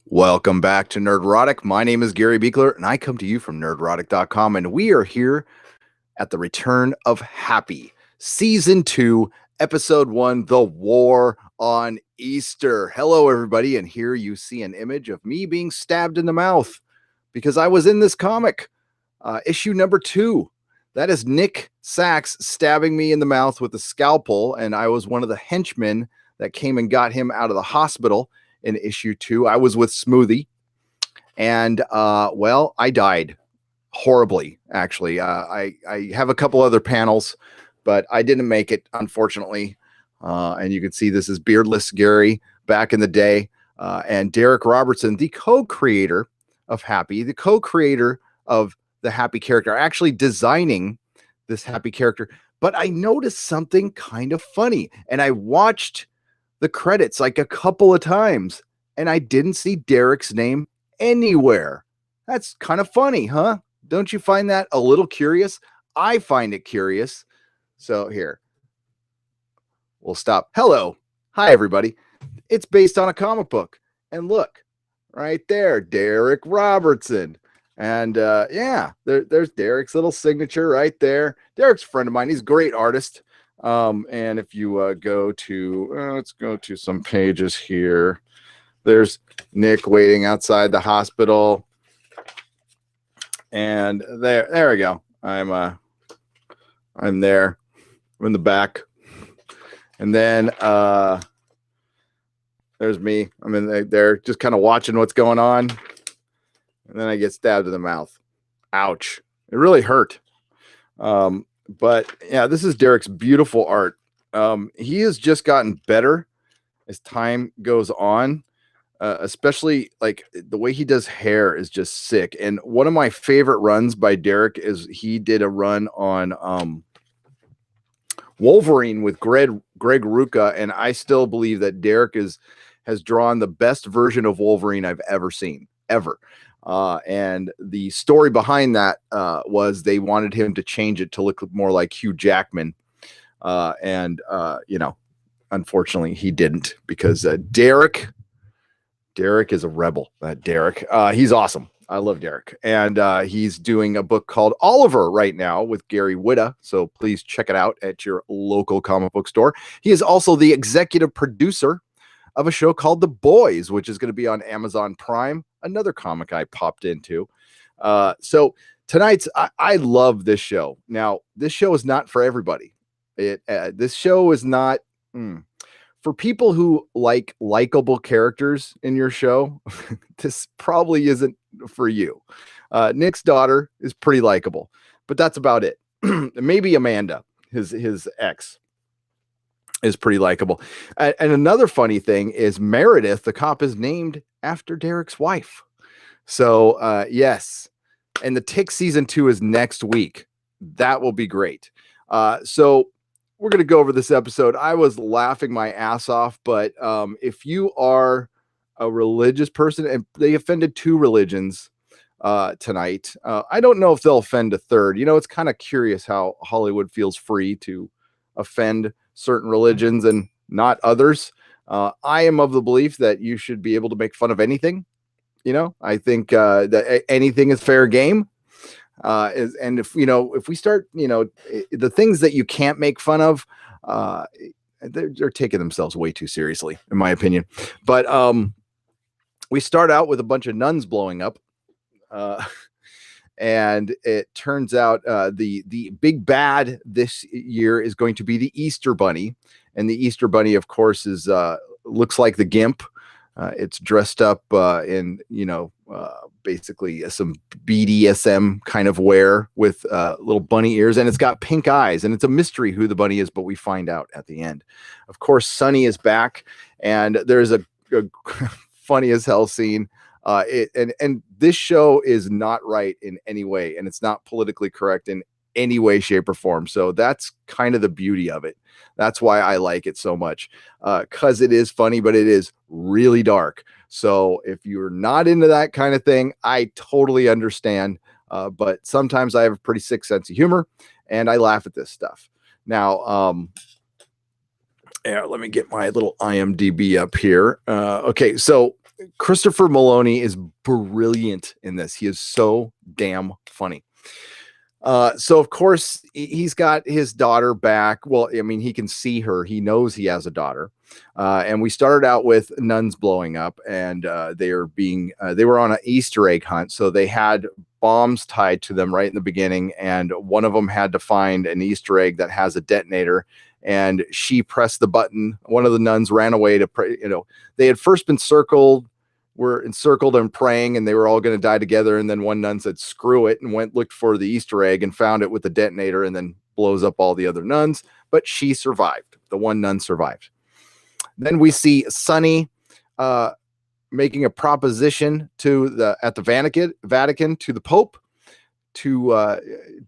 Welcome back to Nerdrotic. My name is Gary Beekler, and I come to you from nerdrotic.com, and we are here at the return of Happy, Season 2, Episode 1, The War on Easter. Hello, everybody, and here you see an image of me being stabbed in the mouth because I was in this comic, issue number 2. That is Nick Sachs stabbing me in the mouth with a scalpel, and I was one of the henchmen that came and got him out of the hospital. In issue 2, I was with Smoothie, and I died horribly. Actually, I have a couple other panels, but I didn't make it, unfortunately. And you can see this is beardless Gary back in the day, and Derek Robertson, the co-creator of Happy, the co-creator of the Happy character, actually designing this Happy character. But I noticed something kind of funny, and I watched the credits like a couple of times, and I didn't see Derek's name anywhere. That's kind of funny, huh? Don't you find that a little curious? I find it curious. So here, we'll stop. Hello. Hi, everybody. It's based on a comic book. And look, right there, Derek Robertson. And there's Derek's little signature right there. Derek's a friend of mine. He's a great artist. And if you go to, let's go to some pages here. There's Nick waiting outside the hospital. And there we go. I'm there. I'm in the back. And then there's me. I'm in there just kind of watching what's going on. And then I get stabbed in the mouth. Ouch. It really hurt. But yeah, this is Derek's beautiful art. He has just gotten better as time goes on, especially like the way he does hair is just sick. And one of my favorite runs by Derek is he did a run on Wolverine with Greg Rucka, and I still believe that Derek has drawn the best version of Wolverine I've ever seen, ever. And the story behind that was they wanted him to change it to look more like Hugh Jackman. Unfortunately he didn't, because Derek is a rebel. Derek, he's awesome. I love Derek. And he's doing a book called Oliver right now with Gary Whitta. So please check it out at your local comic book store. He is also the executive producer of a show called The Boys, which is going to be on Amazon Prime, another comic I popped into. So tonight's, I love this show. Now, this show is not for everybody. This show is not for people who like likable characters in your show. This probably isn't for you. Nick's daughter is pretty likable, but that's about it. Maybe Amanda, his ex, is pretty likable. And another funny thing is Meredith, the cop, is named after Derek's wife. So yes. And the Tick season 2 is next week. That will be great. So we're going to go over this episode. I was laughing my ass off, but if you are a religious person, and they offended 2 religions tonight, I don't know if they'll offend a third. You know, it's kind of curious how Hollywood feels free to offend certain religions and not others. I am of the belief that you should be able to make fun of anything. You know, I think that anything is fair game. And if we start, the things that you can't make fun of, they're taking themselves way too seriously, in my opinion. But we start out with a bunch of nuns blowing up. And it turns out the big bad this year is going to be the Easter Bunny. And the Easter Bunny, of course, is looks like the Gimp. It's dressed up in, basically some BDSM kind of wear with little bunny ears, and it's got pink eyes, and it's a mystery who the bunny is, but we find out at the end. Of course, Sunny is back, and there's a funny as hell scene. And this show is not right in any way, and it's not politically correct in any way, shape, or form. So that's kind of the beauty of it. That's why I like it so much, because it is funny, but it is really dark. So if you're not into that kind of thing, I totally understand. But sometimes I have a pretty sick sense of humor, and I laugh at this stuff. Now, let me get my little IMDb up here. Okay, so Christopher Maloney is brilliant in this. He is so damn funny. So of course he's got his daughter back. Well, I mean, he can see her. He knows he has a daughter. And we started out with nuns blowing up, and they were on an Easter egg hunt. So they had bombs tied to them right in the beginning, and one of them had to find an Easter egg that has a detonator. And she pressed the button. One of the nuns ran away to pray. They had first been were encircled and praying, and they were all going to die together. And then one nun said, screw it, and looked for the Easter egg and found it with the detonator, and then blows up all the other nuns. But she survived. The one nun survived. Then we see Sonny making a proposition at the Vatican to the Pope to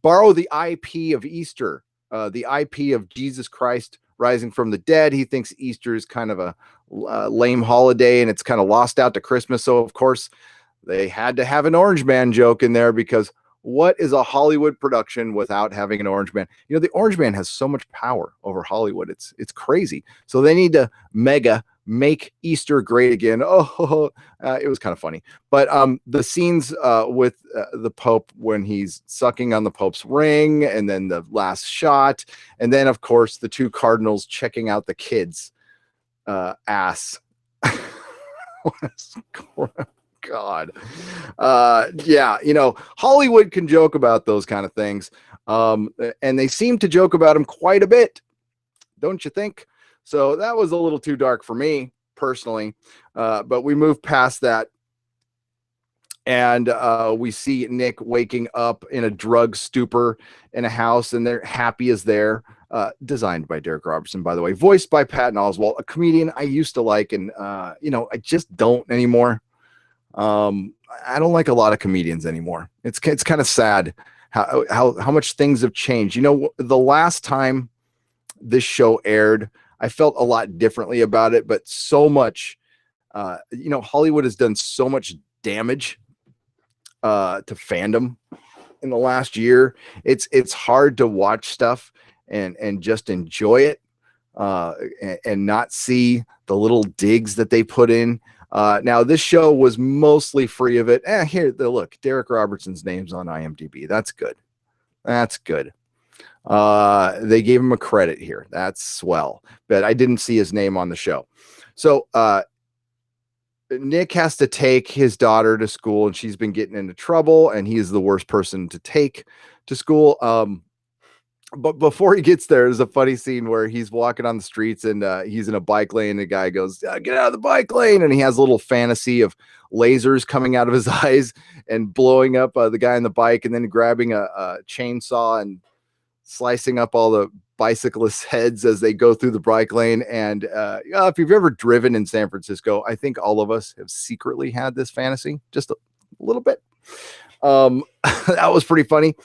borrow the IP of Easter, the IP of Jesus Christ rising from the dead. He thinks Easter is kind of a lame holiday, and it's kind of lost out to Christmas. So of course they had to have an Orange Man joke in there, because what is a Hollywood production without having an Orange Man? The Orange Man has so much power over Hollywood. It's crazy. So they need to make Easter great again. It was kind of funny. But the scenes with the Pope when he's sucking on the Pope's ring, and then the last shot, and then of course the two cardinals checking out the kids' ass. God. Yeah, Hollywood can joke about those kind of things. And they seem to joke about them quite a bit, don't you think? So that was a little too dark for me personally. But we moved past that. And we see Nick waking up in a drug stupor in a house, and they're happy as there. Designed by Derek Robertson, by the way, voiced by Patton Oswalt, a comedian I used to like, and I just don't anymore. I don't like a lot of comedians anymore. It's kind of sad how much things have changed. The last time this show aired, I felt a lot differently about it, but so much, Hollywood has done so much damage to fandom in the last year. It's hard to watch stuff and just enjoy it, and not see the little digs that they put in. Now this show was mostly free of it. Look, Derek Robertson's name's on IMDb. That's good. They gave him a credit here. That's swell. But I didn't see his name on the show. So Nick has to take his daughter to school, and she's been getting into trouble, and he is the worst person to take to school. But before he gets there, there's a funny scene where he's walking on the streets, and he's in a bike lane, and the guy goes, get out of the bike lane. And he has a little fantasy of lasers coming out of his eyes and blowing up the guy on the bike, and then grabbing a chainsaw and slicing up all the bicyclists' heads as they go through the bike lane. And if you've ever driven in San Francisco, I think all of us have secretly had this fantasy, just a little bit. That was pretty funny.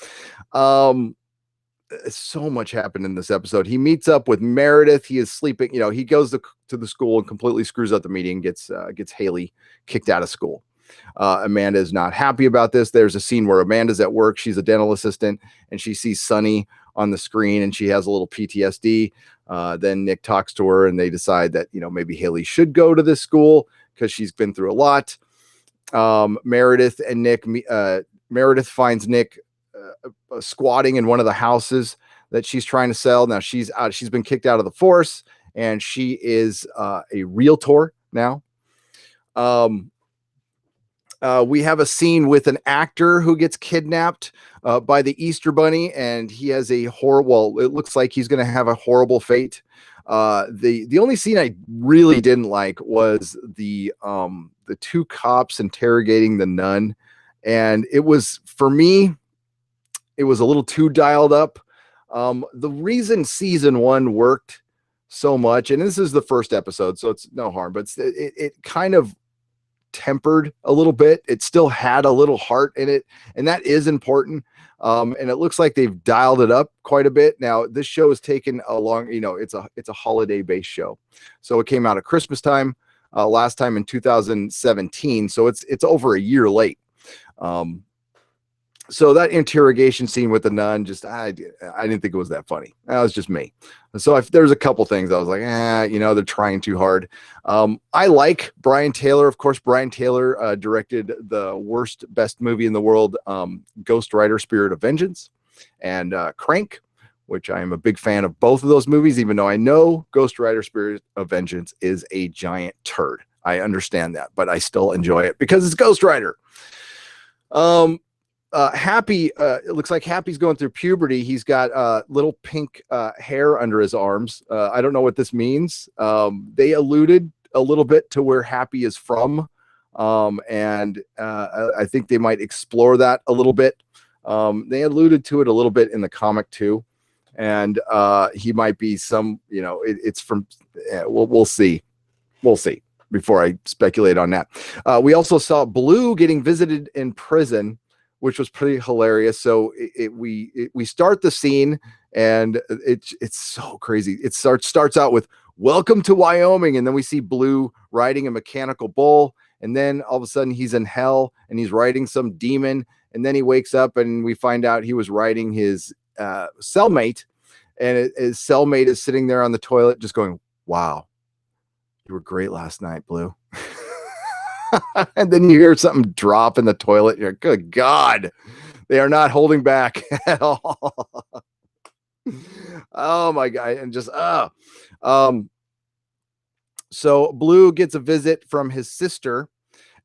So much happened in this episode. He meets up with Meredith. He is sleeping. He goes to the school and completely screws up the meeting, gets Haley kicked out of school. Amanda is not happy about this. There's a scene where Amanda's at work. She's a dental assistant, and she sees Sonny on the screen, and she has a little PTSD. Then Nick talks to her, and they decide that, maybe Haley should go to this school because she's been through a lot. Meredith finds Nick squatting in one of the houses that she's trying to sell. Now she's been kicked out of the force, and she is a realtor now. We have a scene with an actor who gets kidnapped by the Easter Bunny, and he has it looks like he's going to have a horrible fate. The only scene I really didn't like was the two cops interrogating the nun, and for me, it was a little too dialed up. The reason season 1 worked so much, and this is the first episode, so it's no harm, but it kind of tempered a little bit. It still had a little heart in it, and that is important. And it looks like they've dialed it up quite a bit. Now this show is taken along, it's a holiday based show. So it came out at Christmas time, last time in 2017. So it's over a year late. So that interrogation scene with the nun, just I didn't think it was that funny. That was just me. So if there's a couple things I was like, they're trying too hard. I like Brian Taylor. Of course, Brian Taylor directed the best movie in the world, Ghost Rider: Spirit of Vengeance, and Crank, which I am a big fan of both of those movies, even though I know Ghost Rider: Spirit of Vengeance is a giant turd. I understand that, but I still enjoy it because it's Ghost Rider. Happy, it looks like Happy's going through puberty. He's got little pink hair under his arms. I don't know what this means. They alluded a little bit to where Happy is from, and I think they might explore that a little bit. They alluded to it a little bit in the comic too, and he might be some, it's from. We'll see. We'll see before I speculate on that. We also saw Blue getting visited in prison, which was pretty hilarious. So we start the scene, and it's so crazy. It starts out with "Welcome to Wyoming," and then we see Blue riding a mechanical bull, and then all of a sudden he's in hell and he's riding some demon, and then he wakes up and we find out he was riding his cellmate, and his cellmate is sitting there on the toilet just going, "Wow, you were great last night, Blue." And then you hear something drop in the toilet. You're like, good God, they are not holding back at all. Oh my God. And just, so Blue gets a visit from his sister,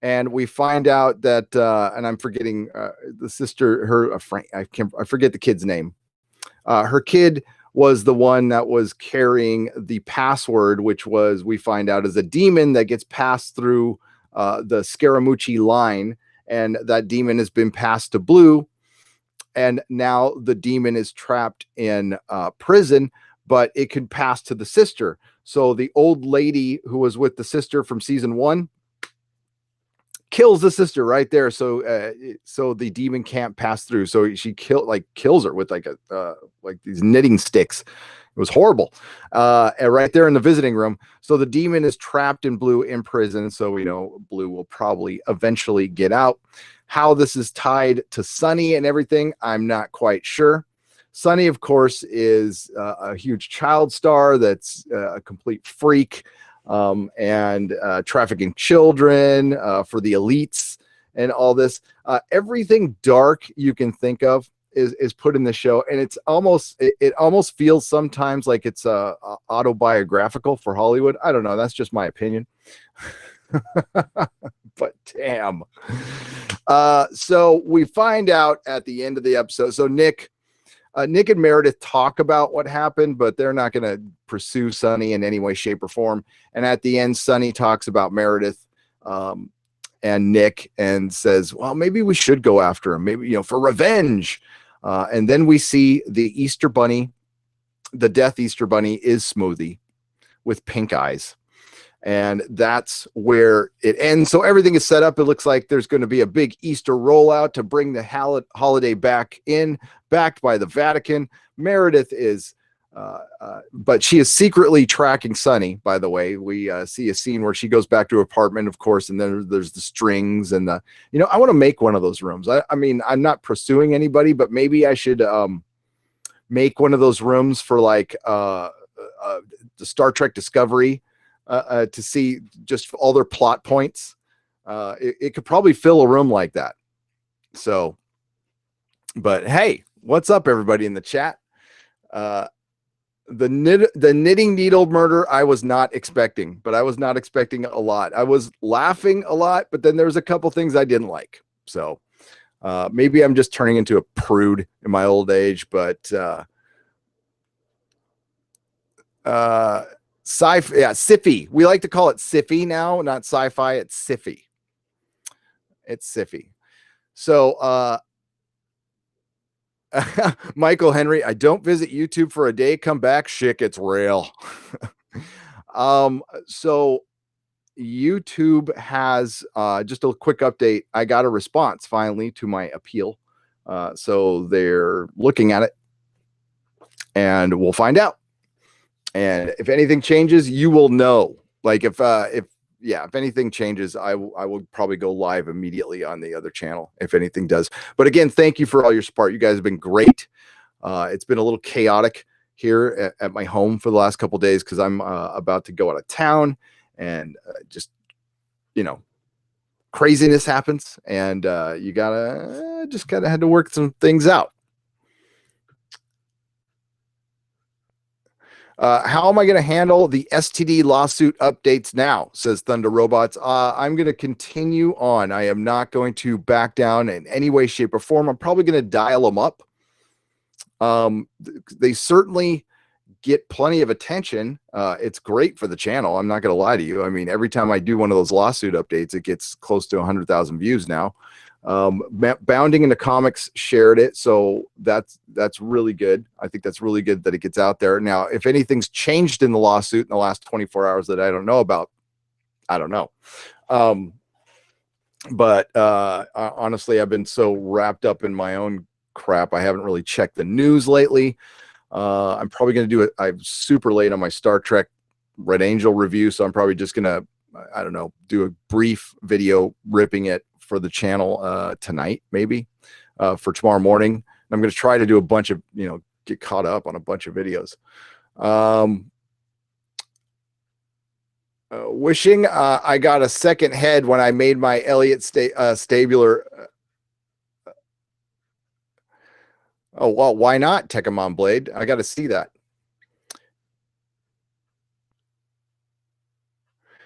and we find out that, and I'm forgetting the sister, I forget the kid's name. Her kid was the one that was carrying the password, which was, we find out, is a demon that gets passed through the Scaramucci line, and that demon has been passed to Blue, and now the demon is trapped in prison, but it can pass to the sister. So the old lady who was with the sister from season 1 kills the sister right there. So the demon can't pass through. So she kills her with like these knitting sticks. It was horrible. And right there in the visiting room. So the demon is trapped in Blue in prison. So we know Blue will probably eventually get out. How this is tied to Sunny and everything, I'm not quite sure. Sunny, of course, is a huge child star that's a complete freak, and trafficking children for the elites and all this. Everything dark you can think of is put in the show, and it almost feels sometimes like it's autobiographical for Hollywood. I don't know. That's just my opinion. But damn. So we find out at the end of the episode. So Nick and Meredith talk about what happened, but they're not going to pursue Sunny in any way, shape, or form. And at the end, Sunny talks about Meredith and Nick and says, well, maybe we should go after him, maybe, for revenge. And then we see the Easter Bunny. The Death Easter Bunny is Smoothie with pink eyes. And that's where it ends. So everything is set up. It looks like there's going to be a big Easter rollout to bring the holiday back in, backed by the Vatican. Meredith is, but she is secretly tracking Sunny, by the way. We see a scene where she goes back to her apartment, of course, and then there's the strings and I want to make one of those rooms. I mean, I'm not pursuing anybody, but maybe I should make one of those rooms for like the Star Trek Discovery, to see just all their plot points. It could probably fill a room like that. So, but hey, what's up, everybody in the chat? The knitting needle murder, I was not expecting, but I was not expecting a lot. I was laughing a lot, but then there's a couple things I didn't like. So maybe I'm just turning into a prude in my old age, but Siffy. We like to call it Siffy now, not sci-fi. It's Siffy. It's Siffy. So, Michael Henry, I don't visit YouTube for a day, come back, shit gets real. So YouTube has, just a quick update. I got a response finally to my appeal. So they're looking at it, and we'll find out. And if anything changes, you will know. Like if yeah, if anything changes, I will probably go live immediately on the other channel if anything does. But again, thank you for all your support. You guys have been great. It's been a little chaotic here at my home for the last couple days because I'm about to go out of town, and just, you know, craziness happens, and you gotta just kind of had to work some things out. How am I going to handle the STD lawsuit updates now, says Thunder Robots. I'm going to continue on. I am not going to back down in any way, shape, or form. I'm probably going to dial them up. They certainly get plenty of attention. It's great for the channel. I'm not going to lie to you. I mean, every time I do one of those lawsuit updates, it gets close to 100,000 views now. Bounding into Comics shared it, so that's really good. I think that's really good that it gets out there. Now, if anything's changed in the lawsuit in the last 24 hours that I don't know about, I don't know. But honestly, I've been so wrapped up in my own crap, I haven't really checked the news lately. I'm probably going to do it. I'm super late on my Star Trek Red Angel review, so I'm probably just going to, I don't know, do a brief video ripping it for the channel tonight, maybe for tomorrow morning. And I'm going to try to do a bunch of, you know, get caught up on a bunch of videos. Wishing I got a second head when I made my Elliott Stabler. Oh, well, why not, Tekkamon Blade? I got to see that.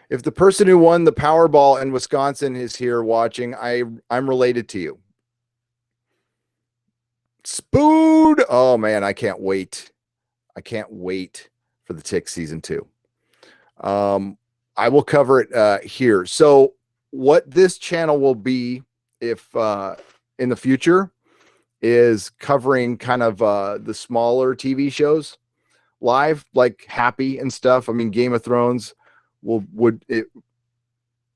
If the person who won the Powerball in Wisconsin is here watching, I'm related to you. Spoon! Oh, man, I can't wait. I can't wait for the Tick season 2. I will cover it here. So what this channel will be, if in the future, is covering kind of the smaller TV shows live, like Happy and stuff. I mean, Game of Thrones would it,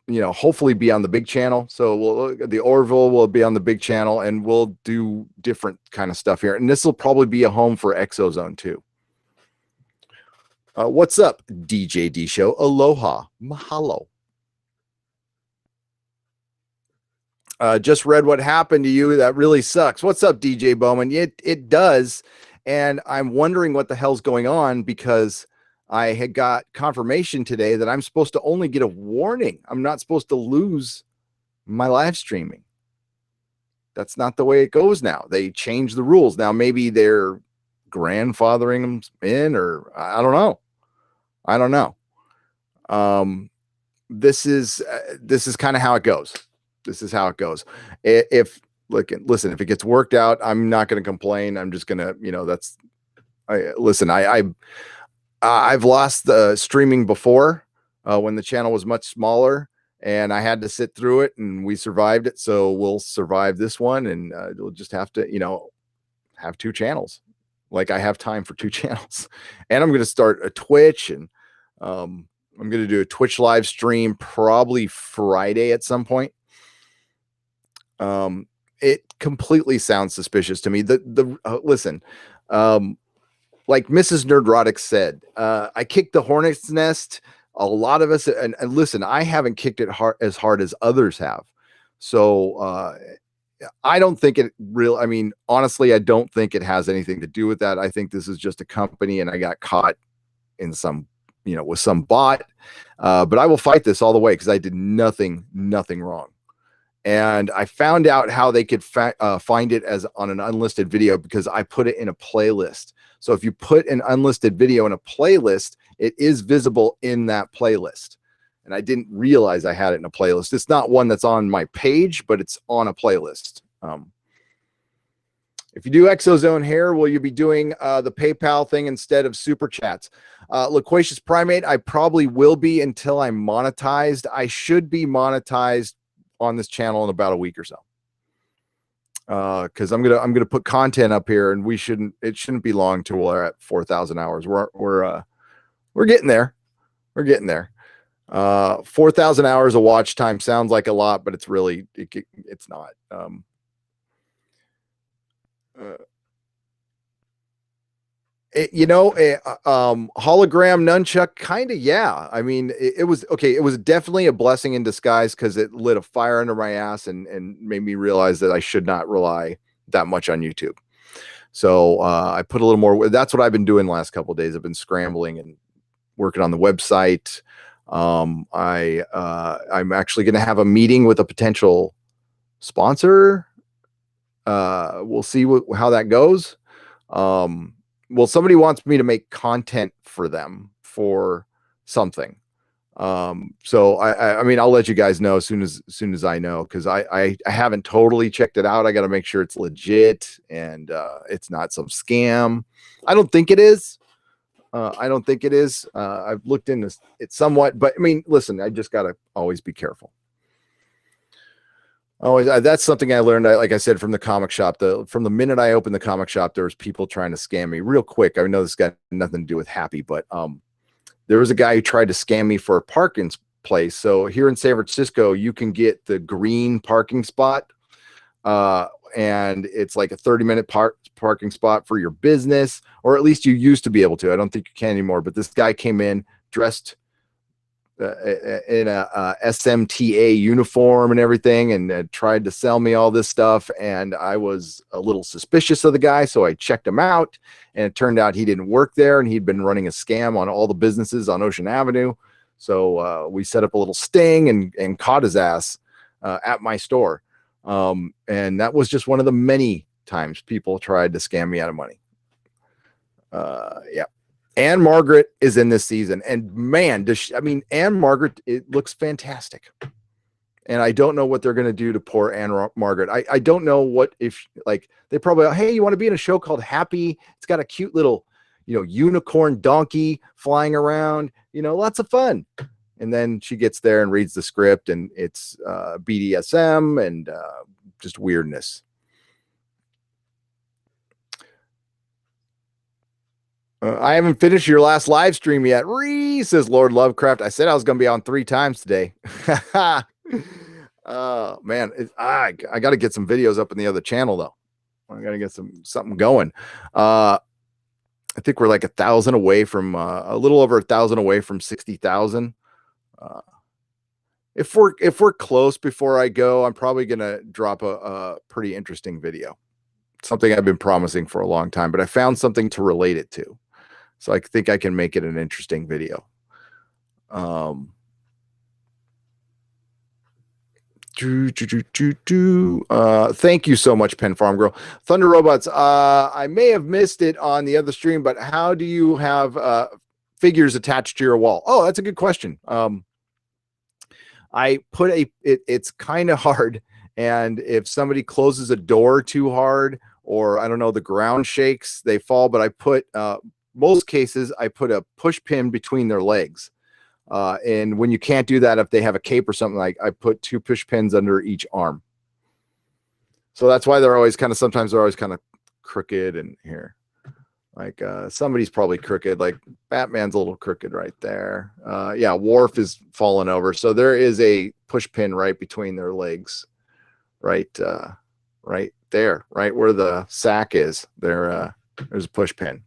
you know, hopefully be on the big channel. So the Orville will be on the big channel, and we'll do different kind of stuff here. And this will probably be a home for Exozone too. What's up, DJ D Show? Aloha, mahalo. Just read what happened to you. That really sucks. What's up, DJ Bowman? It does. And I'm wondering what the hell's going on, because I had got confirmation today that I'm supposed to only get a warning. I'm not supposed to lose my live streaming. That's not the way it goes now. They changed the rules. Now, maybe they're grandfathering them in, or I don't know. I don't know. This is kind of how it goes. This is how it goes. If listen, if it gets worked out, I'm not going to complain. I'm just going to, you know, I've lost the streaming before when the channel was much smaller, and I had to sit through it, and we survived it. So we'll survive this one, and we'll just have to, you know, have 2 channels. Like, I have time for 2 channels, and I'm going to start a Twitch, and I'm going to do a Twitch live stream probably Friday at some point. It completely sounds suspicious to me. Listen, like Mrs. Nerdrotic said, I kicked the hornet's nest. A lot of us, and listen, I haven't kicked it as hard as others have. So I don't think it real. I mean, honestly, I don't think it has anything to do with that. I think this is just a company, and I got caught in some, you know, with some bot. But I will fight this all the way, because I did nothing wrong. And I found out how they could find it as on an unlisted video, because I put it in a playlist. So if you put an unlisted video in a playlist, it is visible in that playlist. And I didn't realize I had it in a playlist. It's not one that's on my page, but it's on a playlist. If you do Exozone here, will you be doing the PayPal thing instead of Super Chats? Loquacious Primate, I probably will be until I'm monetized. I should be monetized on this channel in about a week or so, because I'm gonna put content up here, and it shouldn't be long till we're at 4,000 hours. We're getting there. We're getting there. 4,000 hours of watch time sounds like a lot, but it's really it's not. hologram nunchuck, kind of, yeah. I mean, it was okay. It was definitely a blessing in disguise because it lit a fire under my ass and made me realize that I should not rely that much on YouTube. So I put a little more. That's what I've been doing the last couple of days. I've been scrambling and working on the website. I'm actually going to have a meeting with a potential sponsor. We'll see how that goes. Well, somebody wants me to make content for them for something. So I mean, I'll let you guys know as soon as I know, because I haven't totally checked it out. I got to make sure it's legit and it's not some scam. I don't think it is. I've looked into it somewhat, but I mean, listen, I just got to always be careful. Always, that's something I learned, like I said, from the comic shop. From the minute I opened the comic shop, there was people trying to scam me real quick. I know this got nothing to do with Happy, but there was a guy who tried to scam me for a parking place. So here in San Francisco, you can get the green parking spot, and it's like a 30-minute parking spot for your business, or at least you used to be able to. I don't think you can anymore. But this guy came in dressed in a SMTA uniform and everything, and tried to sell me all this stuff. And I was a little suspicious of the guy, so I checked him out, and it turned out he didn't work there, and he'd been running a scam on all the businesses on Ocean Avenue. So we set up a little sting and caught his ass at my store. And that was just one of the many times people tried to scam me out of money. Yeah. Anne Margaret is in this season, and man, Anne Margaret, it looks fantastic. And I don't know what they're going to do to poor Anne Margaret. I don't know what, if like, they probably, hey, you want to be in a show called Happy? It's got a cute little, unicorn donkey flying around, lots of fun. And then she gets there and reads the script, and it's BDSM and just weirdness. I haven't finished your last live stream yet. Says Lord Lovecraft. I said I was going to be on 3 times today. Man, I got to get some videos up in the other channel though. I got to get something going. I think we're like 1,000 away from a little over 1,000 away from 60,000. If we're close before I go, I'm probably going to drop a pretty interesting video. Something I've been promising for a long time, but I found something to relate it to. So I think I can make it an interesting video. Thank you so much, Pen Farm Girl. Thunder Robots, I may have missed it on the other stream, but how do you have figures attached to your wall? Oh, that's a good question. I put it's kind of hard. And if somebody closes a door too hard, or I don't know, the ground shakes, they fall. But I put, most cases, I put a push pin between their legs. And when you can't do that, if they have a cape or something, like I put 2 push pins under each arm. So that's why sometimes they're always kind of crooked. And here, like somebody's probably crooked, like Batman's a little crooked right there. Yeah, Worf is falling over. So there is a push pin right between their legs. Right there, right where the sack is. There's a push pin.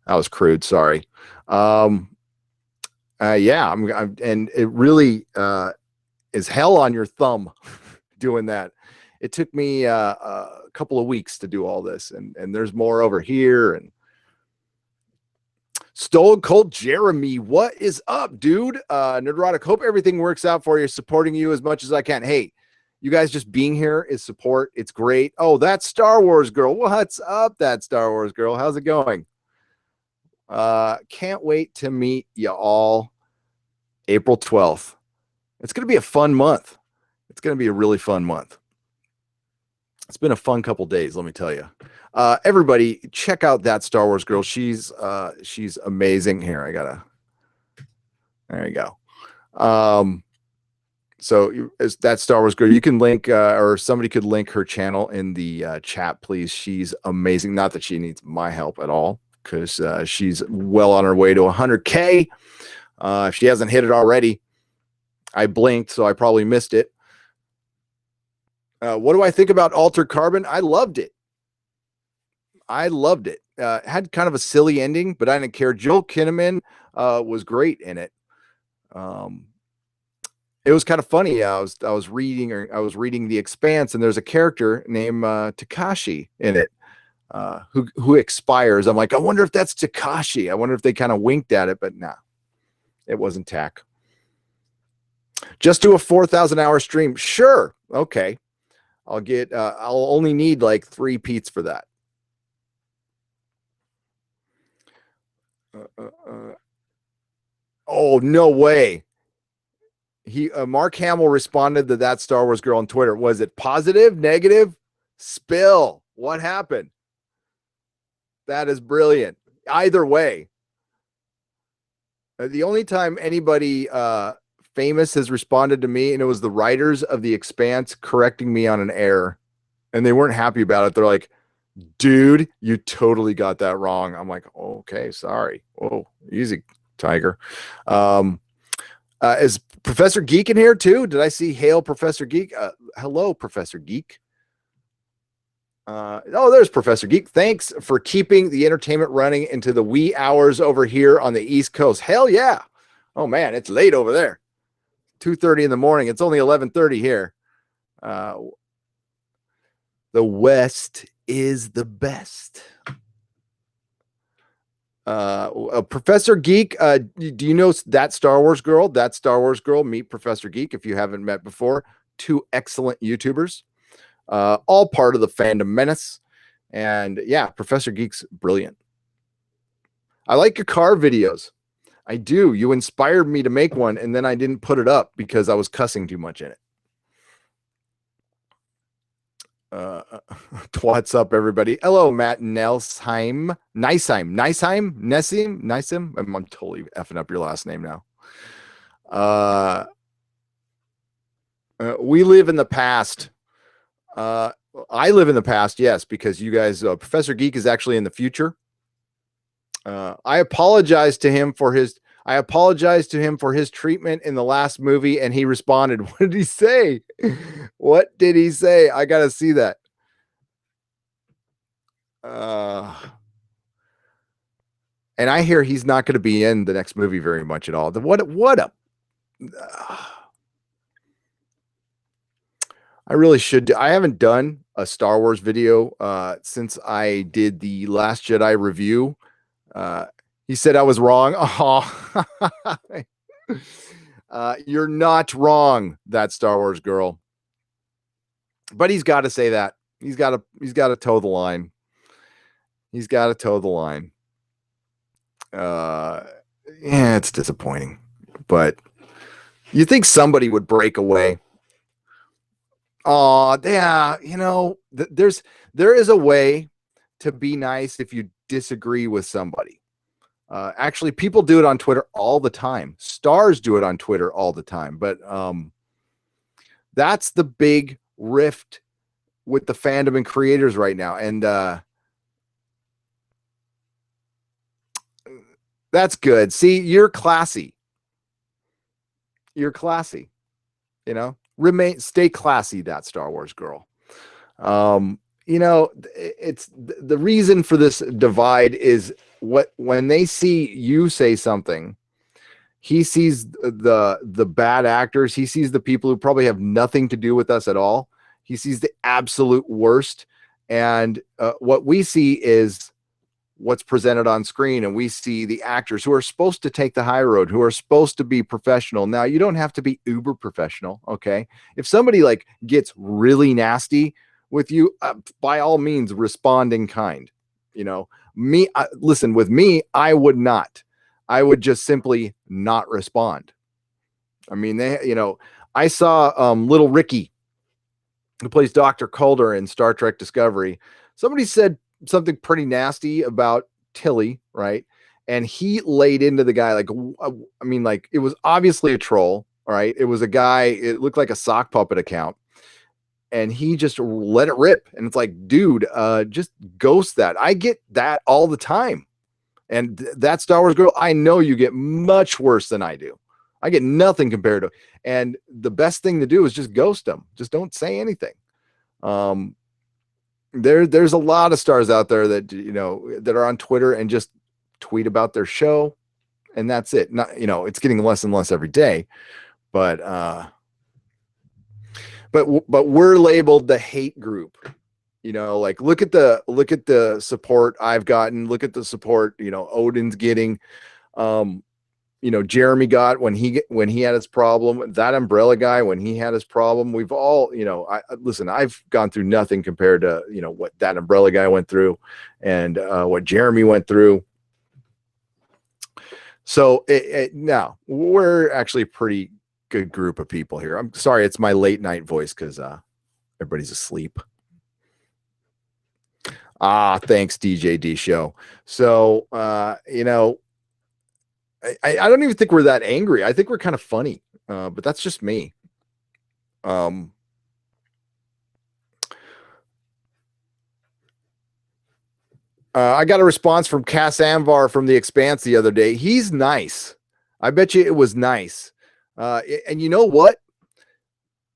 That was crude. Sorry. Yeah, and it really is hell on your thumb doing that. It took me a couple of weeks to do all this, and there's more over here. And Stone Cold Jeremy, what is up, dude? Nerdrotic, hope everything works out for you. Supporting you as much as I can. Hey, you guys just being here is support. It's great. Oh, that's Star Wars girl. What's up, that Star Wars girl? How's it going? Can't wait to meet you all April 12th. It's going to be a fun month. It's going to be a really fun month. It's been a fun couple days, let me tell you. Everybody, check out that Star Wars girl. She's amazing. Here, there you go. So as that Star Wars girl, you can link, or somebody could link her channel in the chat, please. She's amazing. Not that she needs my help at all, because she's well on her way to 100K. If she hasn't hit it already, I blinked, so I probably missed it. What do I think about Altered Carbon? I loved it. I loved it. Had kind of a silly ending, but I didn't care. Joel Kinnaman was great in it. It was kind of funny. I was reading The Expanse, and there's a character named Takashi in it, who expires. I'm like, I wonder if that's Takashi. I wonder if they kind of winked at it, but nah, it wasn't Tak. Just do a 4,000-hour stream. Sure. Okay. I'll only need like 3 Pete's for that. Oh, no way. Mark Hamill responded to that Star Wars girl on Twitter. Was it positive, negative? Spill. What happened? That is brilliant. Either way. The only time anybody famous has responded to me, and it was the writers of The Expanse correcting me on an error, and they weren't happy about it. They're like, dude, you totally got that wrong. I'm like, okay, sorry. Oh, easy, Tiger. Is Professor Geek in here too? Did I see Hail Professor Geek? Hello, Professor Geek. There's Professor Geek. Thanks for keeping the entertainment running into the wee hours over here on the East Coast. Hell yeah. Oh man, it's late over there. 2:30 in the morning. It's only 11:30 here. The West is the best. Professor Geek, do you know that Star Wars girl? That Star Wars girl, meet Professor Geek if you haven't met before. 2 excellent YouTubers, all part of the Fandom Menace. And yeah, Professor Geek's brilliant. I like your car videos. I do. You inspired me to make one, and then I didn't put it up because I was cussing too much in it. What's up, everybody? Hello, Matt Nelsheim. Nessim. I'm totally effing up your last name now. We live in the past. I live in the past, yes, because you guys, Professor Geek is actually in the future. I apologize to him for his treatment in the last movie, and he responded. What did he say? What did he say? I gotta see that. And I hear he's not going to be in the next movie very much at all. I really should do. I haven't done a Star Wars video since I did the Last Jedi review. He said I was wrong. Oh. You're not wrong, that Star Wars girl. But he's got to say that. He's got to toe the line. He's got to toe the line. Yeah, it's disappointing, but you think somebody would break away. Oh, yeah, there is a way to be nice if you disagree with somebody. Actually, people do it on Twitter all the time. Stars do it on Twitter all the time, but that's the big rift with the fandom and creators right now. And that's good. See, you're classy. You're classy. Stay classy, that Star Wars girl. It's the reason for this divide is when they see you say something, he sees the bad actors. He sees the people who probably have nothing to do with us at all. He sees the absolute worst. And what we see is what's presented on screen, and we see the actors who are supposed to take the high road, who are supposed to be professional. Now, you don't have to be uber professional, okay? If somebody like gets really nasty with you, by all means, respond in kind. Listen, with me, I would not. I would just simply not respond. I mean, I saw little Ricky, who plays Dr. Calder in Star Trek Discovery. Somebody said something pretty nasty about Tilly, right? And he laid into the guy like it was obviously a troll, right? It was a guy, it looked like a sock puppet account, and he just let it rip. And it's like, dude, just ghost that. I get that all the time. And that Star Wars girl, I know you get much worse than I do. I get nothing compared to. And the best thing to do is just ghost them. Just don't say anything. there's a lot of stars out there that, that are on Twitter and just tweet about their show, and that's it. Not, it's getting less and less every day, but we're labeled the hate group. Like look at the support I've gotten. Look at the support Odin's getting. Jeremy got when he had his problem. That umbrella guy when he had his problem. We've all, listen. I've gone through nothing compared to what that umbrella guy went through, and what Jeremy went through. So now we're actually a pretty good group of people here. I'm sorry, it's my late night voice because everybody's asleep. Thanks, DJ D Show. So I don't even think we're that angry. I think we're kind of funny, but that's just me. I got a response from Cass Anvar from The Expanse the other day. He's nice. I bet you it was nice. And you know what?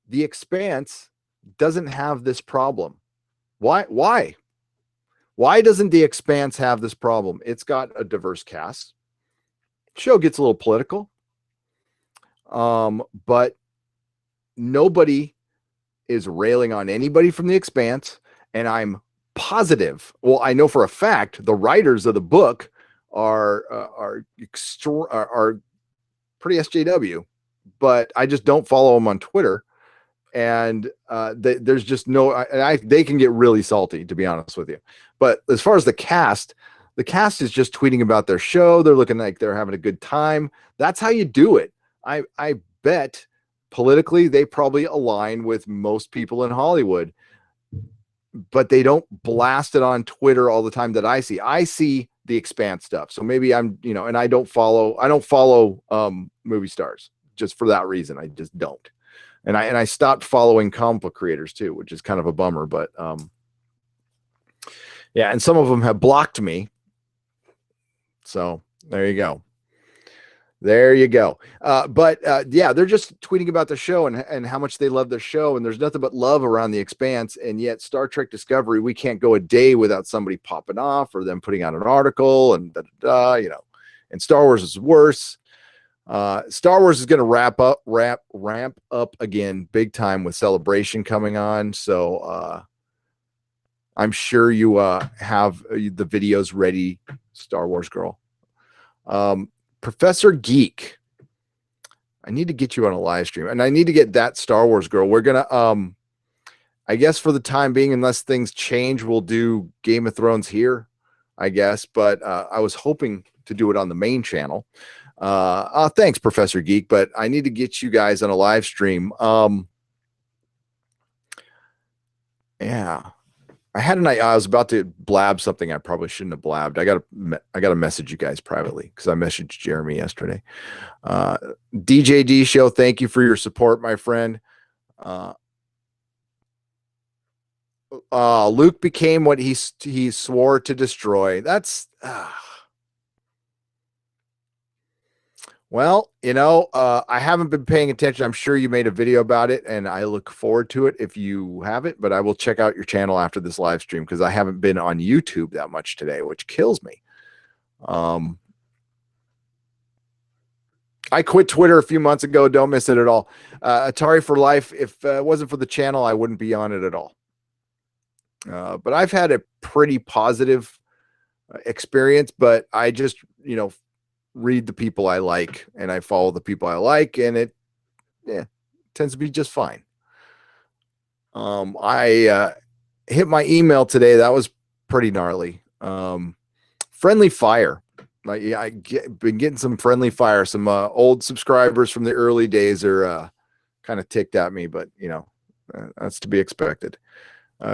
The Expanse doesn't have this problem. Why? Why doesn't The Expanse have this problem? It's got a diverse cast. Show gets a little political. But nobody is railing on anybody from The Expanse. And I'm positive. Well, I know for a fact the writers of the book are pretty SJW, but I just don't follow them on Twitter. And there's just no, they can get really salty, to be honest with you. But as far as the cast is just tweeting about their show. They're looking like they're having a good time. That's how you do it. I bet politically they probably align with most people in Hollywood, but they don't blast it on Twitter all the time that I see. I see The Expanse stuff. So maybe I'm, and I don't follow movie stars just for that reason. I just don't. And I stopped following comic book creators too, which is kind of a bummer, but yeah. And some of them have blocked me. So there you go. But yeah, they're just tweeting about the show and how much they love the show. And there's nothing but love around The Expanse. And yet Star Trek Discovery, we can't go a day without somebody popping off or them putting out an article and and Star Wars is worse. Star Wars is going to ramp up again big time with Celebration coming on. So I'm sure you have the videos ready, Star Wars girl. Professor Geek, I need to get you on a live stream, and I need to get that Star Wars girl. We're gonna, I guess for the time being, unless things change, we'll do Game of Thrones here, I guess. But I was hoping to do it on the main channel. Thanks, Professor Geek, but I need to get you guys on a live stream. Yeah. I was about to blab something I probably shouldn't have blabbed. I got to message you guys privately because I messaged Jeremy yesterday. DJD Show, thank you for your support, my friend. Luke became what he swore to destroy. That's well, I haven't been paying attention. I'm sure you made a video about it, and I look forward to it if you have it, but I will check out your channel after this live stream because I haven't been on YouTube that much today, which kills me. I quit Twitter a few months ago. Don't miss it at all. Atari for life. If it wasn't for the channel, I wouldn't be on it at all. But I've had a pretty positive experience, but I just, read the people I like and I follow the people I like, and it tends to be just fine. I hit my email today. That was pretty gnarly. Friendly fire. Been getting some friendly fire. Some old subscribers from the early days are kind of ticked at me, but that's to be expected.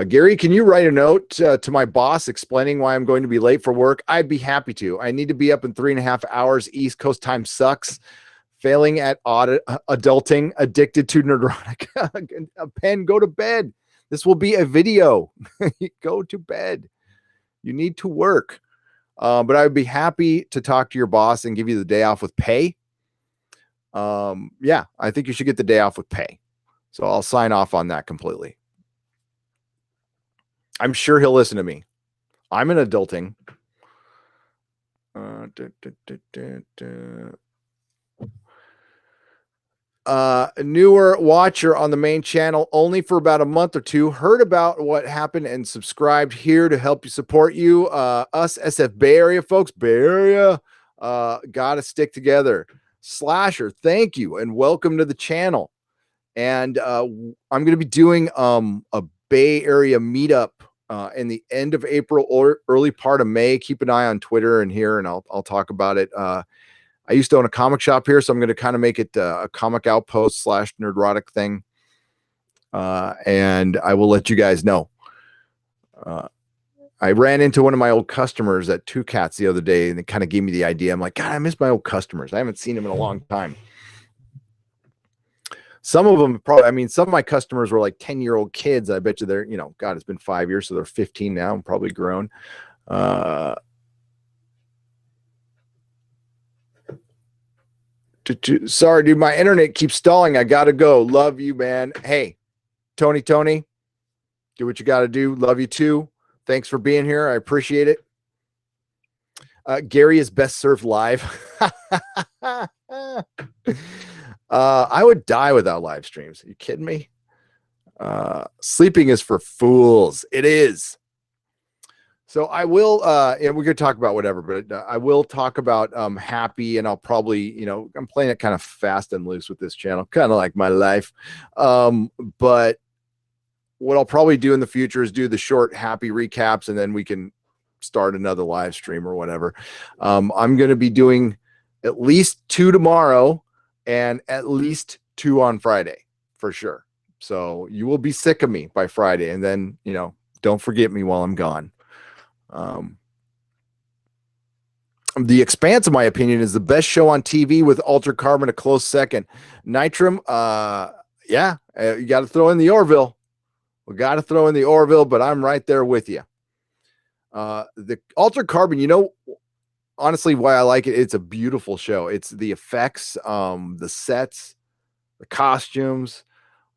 Gary, can you write a note to my boss explaining why I'm going to be late for work? I'd be happy to. I need to be up in 3.5 hours. East Coast time sucks. Failing at adulting, addicted to neurotic. A pen, go to bed. This will be a video. Go to bed. You need to work. But I would be happy to talk to your boss and give you the day off with pay. Yeah, I think you should get the day off with pay. So I'll sign off on that completely. I'm sure he'll listen to me. I'm an adulting. Newer watcher on the main channel only for about a month or two. Heard about what happened and subscribed here to help you support you. Us SF Bay Area folks, Bay Area, gotta stick together. Slasher, thank you and welcome to the channel. And I'm going to be doing a Bay Area meetup in the end of April or early part of May. Keep an eye on Twitter and here, and I'll talk about it. I used to own a comic shop here, so I'm going to kind of make it a comic outpost / nerdrotic thing. And I will let you guys know. I ran into one of my old customers at Two Cats the other day, and it kind of gave me the idea. I'm like, God, I miss my old customers. I haven't seen them in a long time. Some of them probably, I mean, some of my customers were like 10-year-old kids. I bet you they're, you know, God, it's been 5 years, so they're 15 now and probably grown. Sorry, dude, my internet keeps stalling. I gotta go. Love you, man. Hey, Tony, do what you gotta do. Love you too. Thanks for being here. I appreciate it. Gary is best served live. I would die without live streams. Are you kidding me? Sleeping is for fools. It is. So I will, and we're going to talk about whatever, but I will talk about Happy, and I'll probably, you know, I'm playing it kind of fast and loose with this channel, kind of like my life. But what I'll probably do in the future is do the short Happy recaps, and then we can start another live stream or whatever. I'm going to be doing at least 2 tomorrow and at least 2 on Friday for sure. So you will be sick of me by Friday, and then, you know, don't forget me while I'm gone. The Expanse, in my opinion, is the best show on TV, with Altered Carbon a close second. Nitram, yeah, you got to throw in the Orville. We got to throw in the Orville, but I'm right there with you. The Altered Carbon, you know, honestly, why I like it, it's a beautiful show. It's the effects, the sets, the costumes,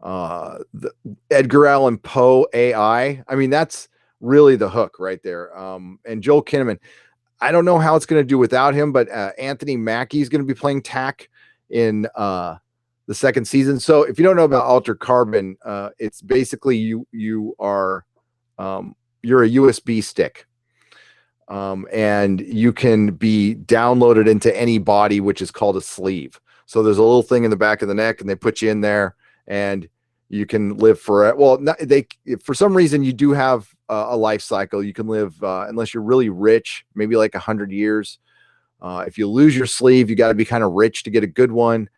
the Edgar Allan Poe AI. I mean, that's really the hook right there. And Joel Kinnaman, I don't know how it's going to do without him, but Anthony Mackie is going to be playing Tack in the second season. So if you don't know about Altered Carbon, it's basically you are you're a USB stick, and you can be downloaded into any body, which is called a sleeve. So there's a little thing in the back of the neck, and they put you in there, and you can live forever. Well, for some reason, you do have a life cycle. You can live, unless you're really rich, maybe like 100 years. If you lose your sleeve, you got to be kind of rich to get a good one.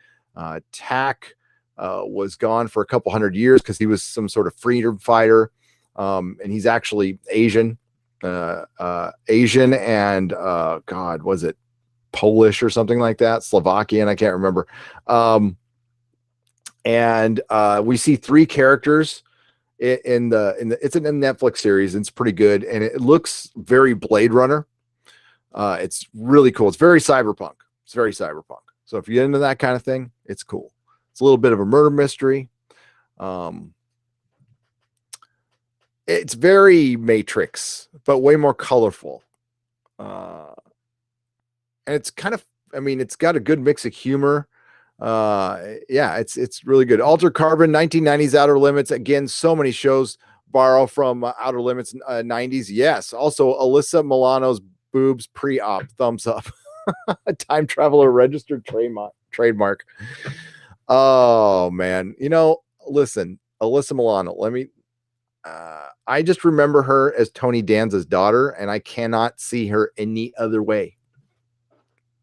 Tack was gone for a couple 100 years because he was some sort of freedom fighter, and he's actually Asian. Asian and God, was it Polish or something like that? Slovakian, I can't remember. And we see 3 characters in the it's a Netflix series, and it's pretty good, and it looks very Blade Runner. It's really cool. It's very cyberpunk. So if you get into that kind of thing, it's cool. It's a little bit of a murder mystery. It's very Matrix, but way more colorful. And it's kind of, I mean, it's got a good mix of humor. Yeah, it's really good. Altered Carbon, 1990s Outer Limits. Again, so many shows borrow from Outer Limits 90s. Yes. Also, Alyssa Milano's boobs pre-op. Thumbs up. Time Traveler registered trademark. Oh, man. You know, listen, Alyssa Milano, let me... I just remember her as Tony Danza's daughter, and I cannot see her any other way.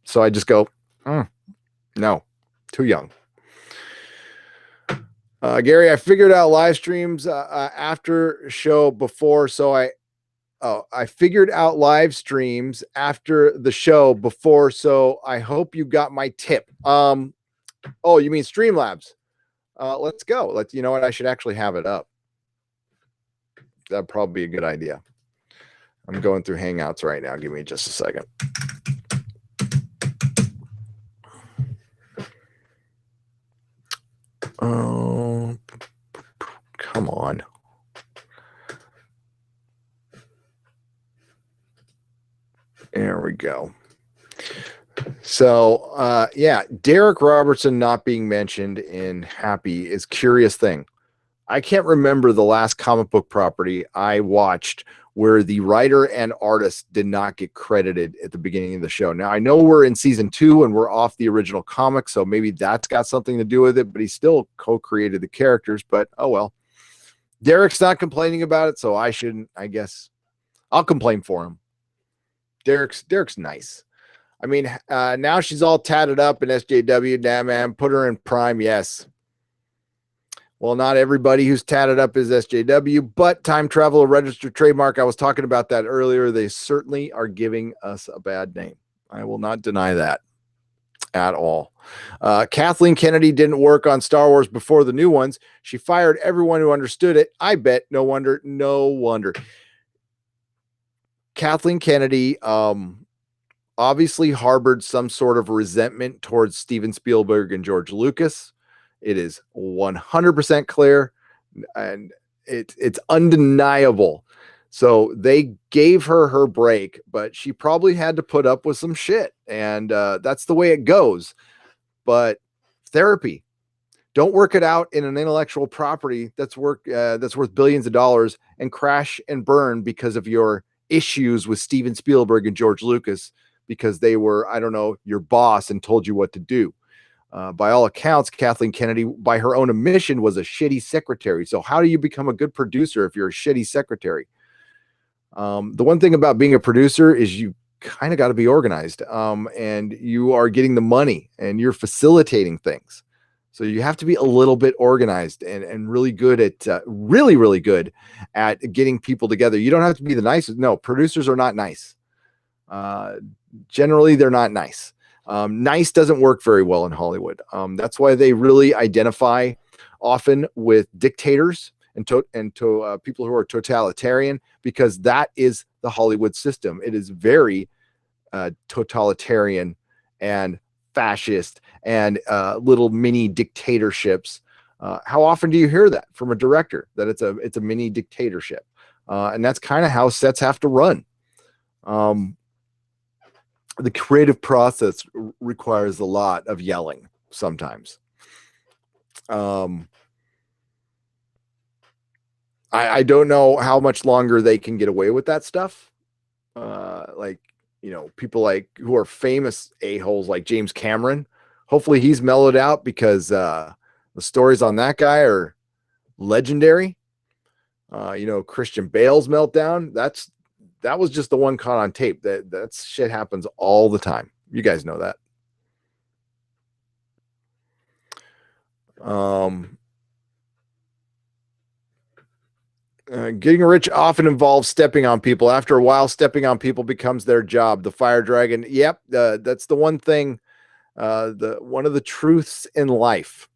So I just go, no, too young. Gary, I figured out live streams after show before, so I figured out live streams after the show before, so I hope you got my tip. Oh, you mean Streamlabs? Let's go. You know what? I should actually have it up. That'd probably be a good idea. I'm going through Hangouts right now. Give me just a second. Oh, come on. we go. So, yeah, Derek Robertson not being mentioned in Happy is a curious thing. I can't remember the last comic book property I watched where the writer and artist did not get credited at the beginning of the show. Now, I know we're in season 2 and we're off the original comic, so maybe that's got something to do with it, but he still co-created the characters, but oh well. Derek's not complaining about it, so I shouldn't, I guess. I'll complain for him. Derek's nice. I mean, now she's all tatted up in SJW. Damn, man, put her in Prime, yes. Well, not everybody who's tatted up is SJW, but Time Travel, a registered trademark. I was talking about that earlier. They certainly are giving us a bad name. I will not deny that at all. Kathleen Kennedy didn't work on Star Wars before the new ones. She fired everyone who understood it. I bet. No wonder. No wonder. Kathleen Kennedy obviously harbored some sort of resentment towards Steven Spielberg and George Lucas. It is 100% clear, and it's undeniable. So they gave her break, but she probably had to put up with some shit, and that's the way it goes. But therapy, don't work it out in an intellectual property that's worth billions of dollars and crash and burn because of your issues with Steven Spielberg and George Lucas because they were, I don't know, your boss and told you what to do. By all accounts, Kathleen Kennedy, by her own admission, was a shitty secretary. So how do you become a good producer if you're a shitty secretary? The one thing about being a producer is you kind of got to be organized, and you are getting the money and you're facilitating things. So you have to be a little bit organized and really good at really good at getting people together. You don't have to be the nicest. No, producers are not nice. Generally, they're not nice. Nice doesn't work very well in Hollywood. That's why they really identify often with dictators and people who are totalitarian, because that is the Hollywood system. It is very totalitarian and fascist and little mini dictatorships. How often do you hear that from a director, that it's a mini dictatorship? And that's kind of how sets have to run. The creative process requires a lot of yelling sometimes. I don't know how much longer they can get away with that stuff. Like, you know, people like who are famous a-holes like James Cameron. Hopefully he's mellowed out, because the stories on that guy are legendary. You know, Christian Bale's meltdown, that was just the one caught on tape. That shit happens all the time. You guys know that. Getting rich often involves stepping on people. After a while, stepping on people becomes their job. The fire dragon. Yep. That's the one thing. One of the truths in life.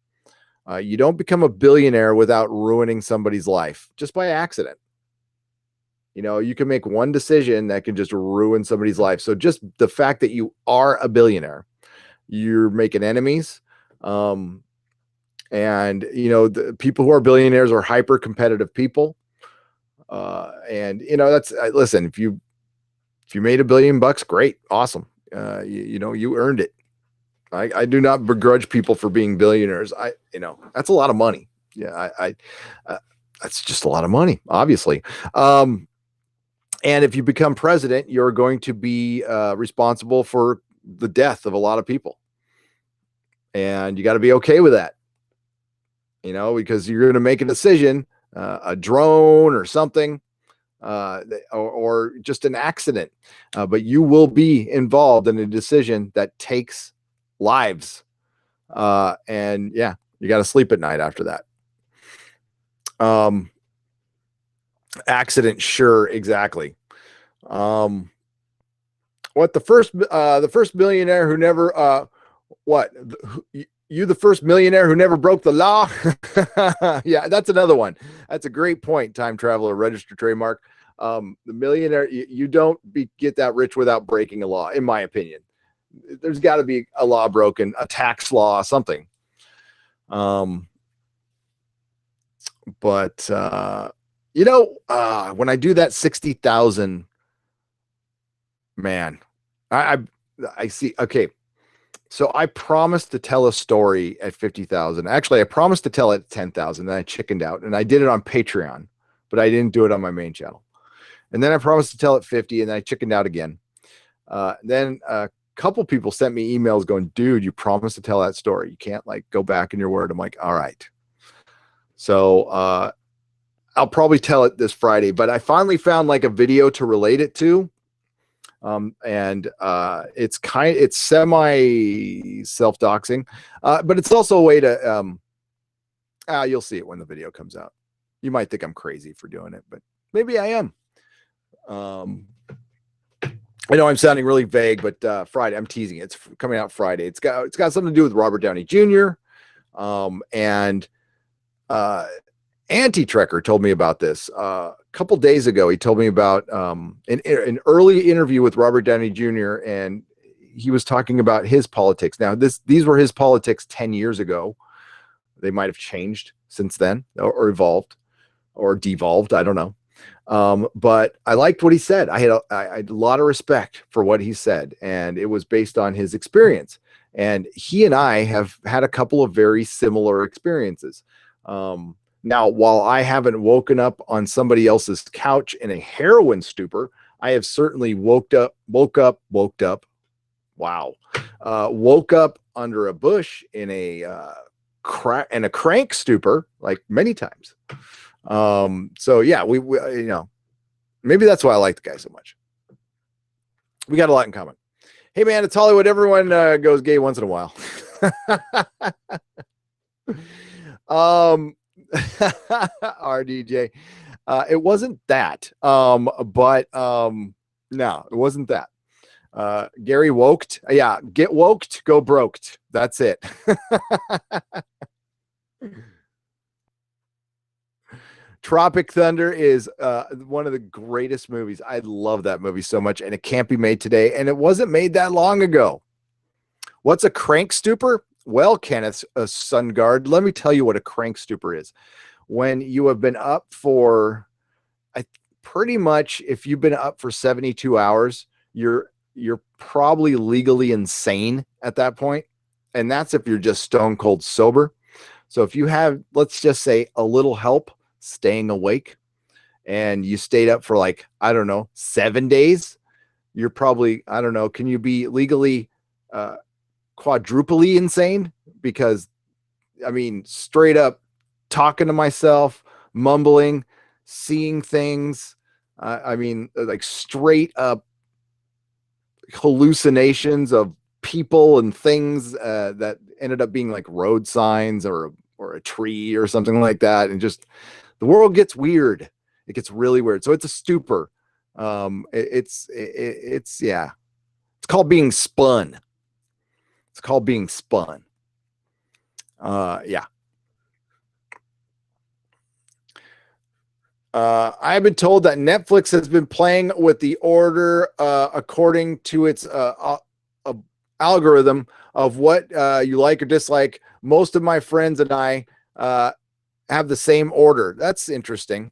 You don't become a billionaire without ruining somebody's life just by accident. You know, you can make one decision that can just ruin somebody's life. So just the fact that you are a billionaire, you're making enemies. And you know, the people who are billionaires are hyper competitive people. And you know, that's listen, if you made $1 billion, great, awesome. You know, you earned it. I do not begrudge people for being billionaires. You know, that's a lot of money. Yeah, that's just a lot of money, obviously. And if you become president, you're going to be responsible for the death of a lot of people. And you got to be okay with that, you know, because you're going to make a decision, a drone or something, or just an accident. But you will be involved in a decision that takes lives. And yeah, you got to sleep at night after that. Accident, sure, exactly. What the first billionaire who never you the first millionaire who never broke the law? Yeah, that's another one. That's a great point. Time traveler, registered trademark. The millionaire, you don't get that rich without breaking a law, in my opinion. There's got to be a law broken, a tax law, something. But you know, when I do that 60,000, man, I, I, I see. Okay. So I promised to tell a story at 50,000. Actually, I promised to tell it at 10,000. Then I chickened out and I did it on Patreon, but I didn't do it on my main channel. And then I promised to tell it 50 and I chickened out again. Then a couple people sent me emails going, dude, you promised to tell that story. You can't like go back in your word. I'm like, all right. So I'll probably tell it this Friday, but I finally found like a video to relate it to. And it's semi self-doxing, but it's also a way to, you'll see it when the video comes out. You might think I'm crazy for doing it, but maybe I am. I know I'm sounding really vague, but Friday, I'm teasing it. It's coming out Friday. It's got something to do with Robert Downey Jr. And Anti-Trekker told me about this a couple days ago. He told me about an early interview with Robert Downey Jr. and he was talking about his politics. Now, these were his politics 10 years ago. They might have changed since then, or evolved, or devolved. I don't know. But I liked what he said. I had a lot of respect for what he said, and it was based on his experience. And he and I have had a couple of very similar experiences. Now, while I haven't woken up on somebody else's couch in a heroin stupor, I have certainly woke up. Wow. Woke up under a bush in a crank stupor, like many times. So yeah, we maybe that's why I like the guy so much. We got a lot in common. Hey man, it's Hollywood. Everyone goes gay once in a while. RDJ. It wasn't that. But no, it wasn't that. Gary Woked. Yeah, get woked, go broked. That's it. Tropic Thunder is one of the greatest movies. I love that movie so much, and it can't be made today, and it wasn't made that long ago. What's a crank stupor? Well, Kenneth Sungard, let me tell you what a crank stupor is. When you have been up for, pretty much, if you've been up for 72 hours, you're probably legally insane at that point, and that's if you're just stone cold sober. So if you have, let's just say, a little help staying awake and you stayed up for like, I don't know, 7 days, you're probably, I don't know, can you be legally quadruply insane? Because I mean, straight up talking to myself, mumbling, seeing things, I mean, like straight up hallucinations of people and things that ended up being like road signs or a tree or something like that. And just the world gets weird. It gets really weird. So it's a stupor. It's yeah. It's called being spun. It's called being spun. Yeah. I've been told that Netflix has been playing with the order according to its algorithm of what you like or dislike. Most of my friends and I have the same order. That's interesting.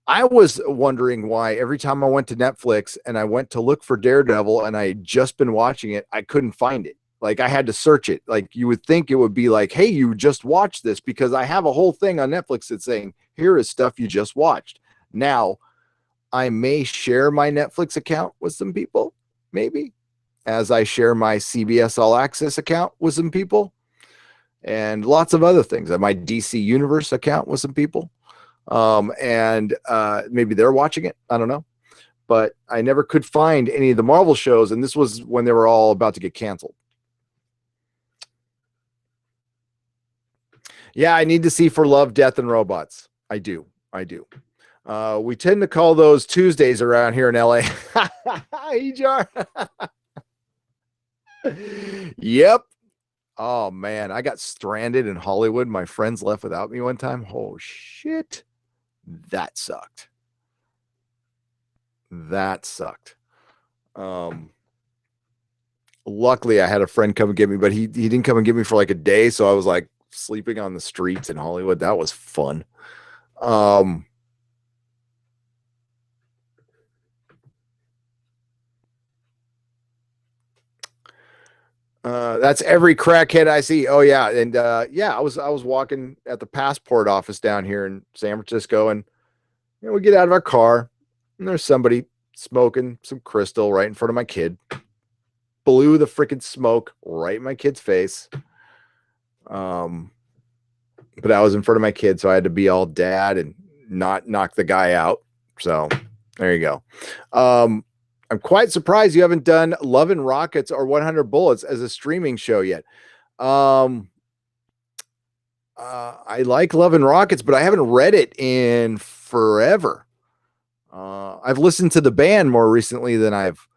I was wondering why every time I went to Netflix and I went to look for Daredevil and I had just been watching it, I couldn't find it. Like I had to search it. Like you would think it would be like, hey, you just watched this, because I have a whole thing on Netflix that's saying, here is stuff you just watched. Now, I may share my Netflix account with some people, maybe, as I share my CBS All Access account with some people, and lots of other things. My DC Universe account with some people. And maybe they're watching it. I don't know. But I never could find any of the Marvel shows, and this was when they were all about to get canceled. Yeah, I need to see For Love, Death, and Robots. I do. We tend to call those Tuesdays around here in LA. Hey, Jar. Yep. Oh, man. I got stranded in Hollywood. My friends left without me one time. Oh, shit. That sucked. Luckily, I had a friend come and get me, but he didn't come and get me for like a day. So I was like sleeping on the streets in Hollywood. That was fun. That's every crackhead I see. Oh yeah, and yeah, I was walking at the passport office down here in San Francisco, and we get out of our car, and there's somebody smoking some crystal right in front of my kid. Blew the freaking smoke right in my kid's face. But I was in front of my kid, so I had to be all dad and not knock the guy out. So there you go. I'm quite surprised you haven't done Love and Rockets or 100 Bullets as a streaming show yet. I like Love and Rockets, but I haven't read it in forever. I've listened to the band more recently than I've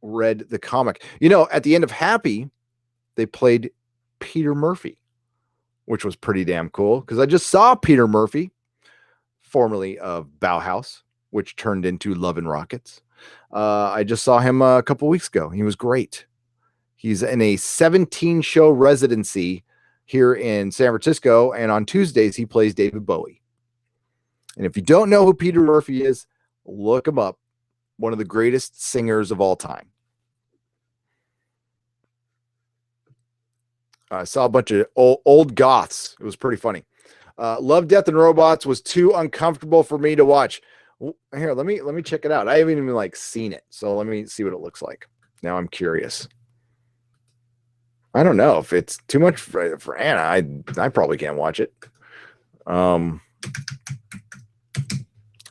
read the comic. At the end of Happy, they played Peter Murphy, which was pretty damn cool because I just saw Peter Murphy, formerly of Bauhaus, which turned into Love and Rockets. I just saw him a couple weeks ago. He was great. He's in a 17-show residency here in San Francisco, and on Tuesdays, he plays David Bowie. And if you don't know who Peter Murphy is, look him up. One of the greatest singers of all time. I saw a bunch of old goths. It was pretty funny. Love, Death, and Robots was too uncomfortable for me to watch. Here, let me check it out. I haven't even seen it, so let me see what it looks like. Now I'm curious. I don't know if it's too much for Anna. I probably can't watch it.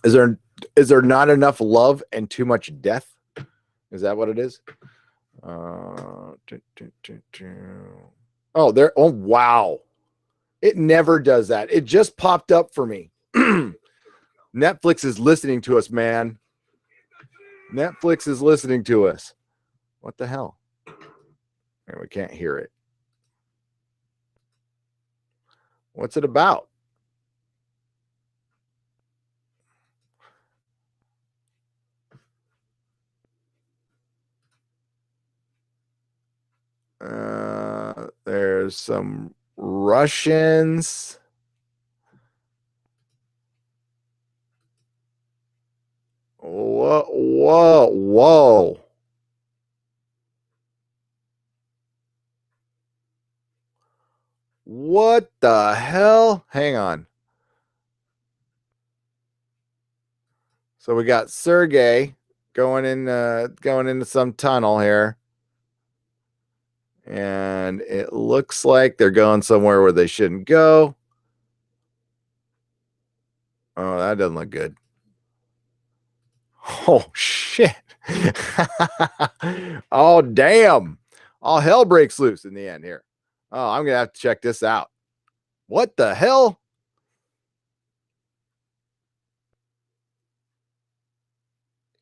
Is there not enough love and too much death? Is that what it is? Oh, there. Oh, wow. It never does that. It just popped up for me. Netflix is listening to us, man. Netflix is listening to us. What the hell? We can't hear it. What's it about? There's some Russians. Whoa. What the hell? Hang on. So we got Sergey going into some tunnel here. And it looks like they're going somewhere where they shouldn't go. Oh, that doesn't look good. Oh, shit. Oh, damn. All hell breaks loose in the end here. Oh, I'm going to have to check this out. What the hell?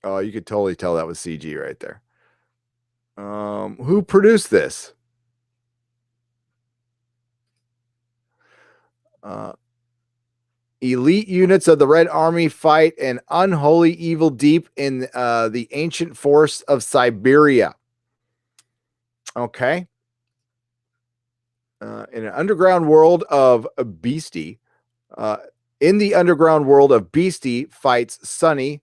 Oh, you could totally tell that was CG right there. Who produced this? Elite units of the Red Army fight an unholy evil deep in the ancient forests of Siberia. Okay. In an underground world of Beastie, in the underground world of Beastie fights Sunny.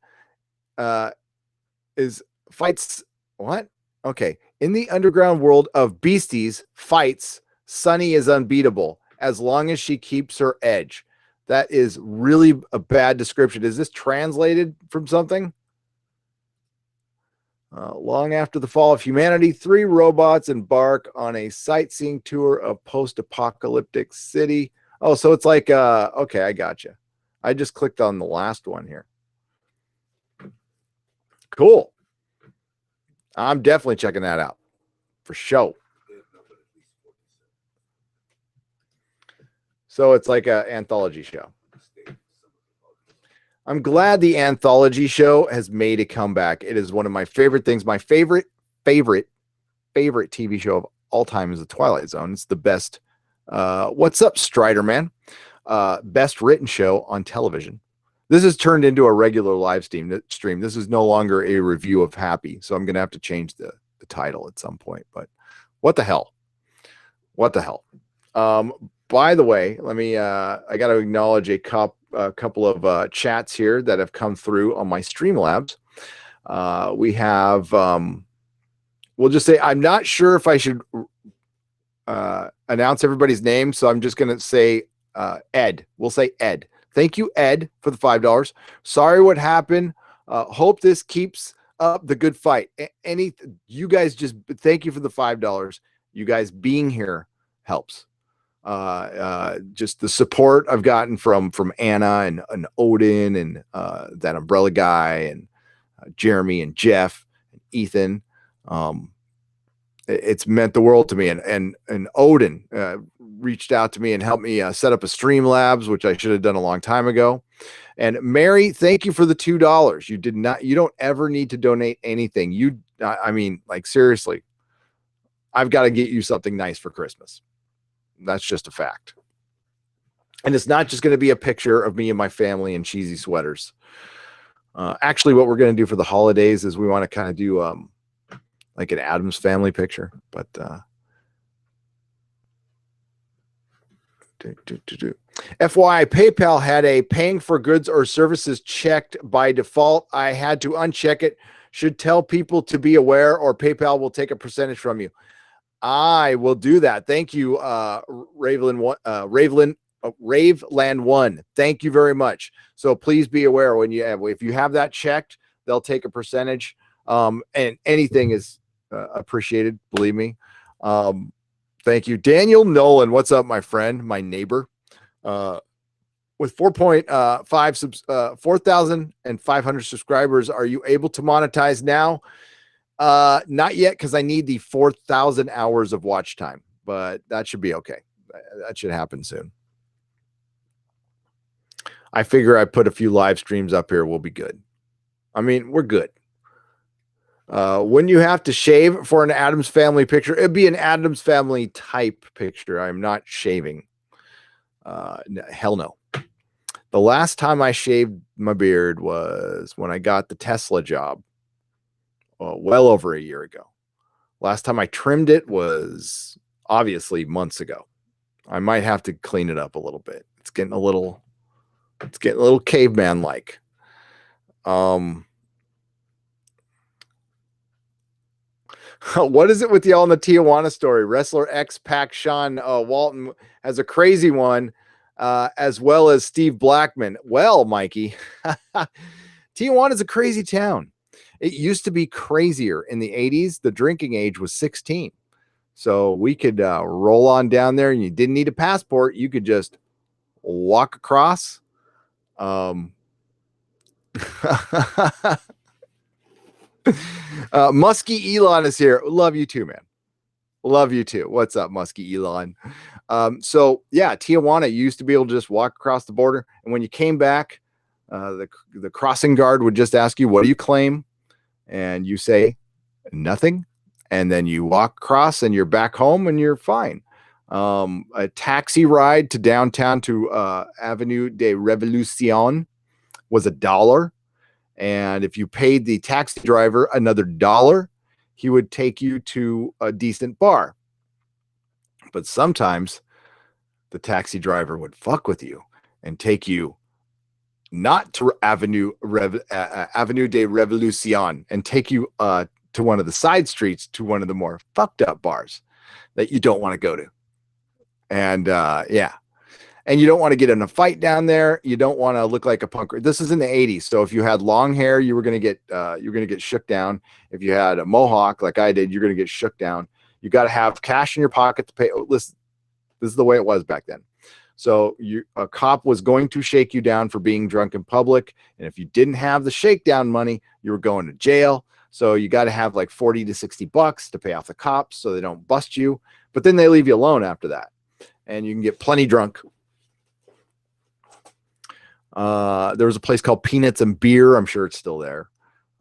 Fights what? Okay. In the underground world of Beasties fights, Sunny is unbeatable as long as she keeps her edge. That is really a bad description. Is this translated from something? Long after the fall of humanity, 3 robots embark on a sightseeing tour of post-apocalyptic city. Oh, so it's like, okay, I gotcha. I just clicked on the last one here. Cool. I'm definitely checking that out for sure. So it's like an anthology show. I'm glad the anthology show has made a comeback. It is one of my favorite things. My favorite TV show of all time is The Twilight Zone. It's the best. What's up, Strider Man? Best written show on television. This has turned into a regular live stream. This is no longer a review of Happy, so I'm going to have to change the title at some point. But what the hell? What the hell? By the way, let me. I got to acknowledge a couple of chats here that have come through on my Streamlabs. We have we'll just say, I'm not sure if I should announce everybody's name. So I'm just going to say Ed. We'll say Ed. Thank you, Ed, for the $5. Sorry what happened. Hope this keeps up the good fight. You guys just thank you for the $5. You guys being here helps. Just the support I've gotten from Anna and Odin and that umbrella guy and Jeremy and Jeff and Ethan. It's meant the world to me. And Odin reached out to me and helped me set up a Streamlabs, which I should have done a long time ago. And Mary, thank you for the $2. You don't ever need to donate anything. I mean, like, seriously, I've got to get you something nice for Christmas. That's just a fact. And it's not just going to be a picture of me and my family in cheesy sweaters. Actually, what we're going to do for the holidays is we want to kind of do like an Addams Family picture, but FYI, PayPal had a paying for goods or services checked by default. I had to uncheck it. Should tell people to be aware, or PayPal will take a percentage from you. I will do that. Thank you, Raveland 1. Thank you very much. So please be aware if you have that checked, they'll take a percentage. And anything is appreciated. Believe me. Thank you, Daniel Nolan. What's up, my friend, my neighbor? With 4,500 subscribers, are you able to monetize now? Not yet, because I need the 4,000 hours of watch time, but that should be okay. That should happen soon. I figure I put a few live streams up here, we'll be good. I mean, we're good. When you have to shave for an Addams Family picture, it'd be an Addams Family type picture. I'm not shaving. Hell no. The last time I shaved my beard was when I got the Tesla job. Well over a year ago. Last time I trimmed it was obviously months ago. I might have to clean it up a little bit. It's getting a little caveman like. What is it with y'all in the Tijuana story? Wrestler X Pac Sean Walton has a crazy one, as well as Steve Blackman. Well, Mikey, Tijuana is a crazy town. It used to be crazier in the 80s. The drinking age was 16. So we could roll on down there and you didn't need a passport. You could just walk across. Muskie Elon is here. Love you too, man. Love you too. What's up, Muskie Elon? So yeah, Tijuana, you used to be able to just walk across the border. And when you came back, the crossing guard would just ask you, what do you claim? And you say nothing, and then you walk across and you're back home and you're fine. A taxi ride to downtown to Avenue de Revolucion was $1. And if you paid the taxi driver another $1, he would take you to a decent bar. But sometimes the taxi driver would fuck with you and take you not to Avenue de Revolucion and take you to one of the side streets to one of the more fucked up bars that you don't want to go to. And yeah. And you don't want to get in a fight down there. You don't want to look like a punk. This is in the 80s. So if you had long hair, you were going to get shook down. If you had a mohawk like I did, you're going to get shook down. You got to have cash in your pocket to pay. Listen, this is the way it was back then. So a cop was going to shake you down for being drunk in public. And if you didn't have the shakedown money, you were going to jail. So you got to have like 40 to 60 bucks to pay off the cops so they don't bust you. But then they leave you alone after that. And you can get plenty drunk. There was a place called Peanuts and Beer. I'm sure it's still there.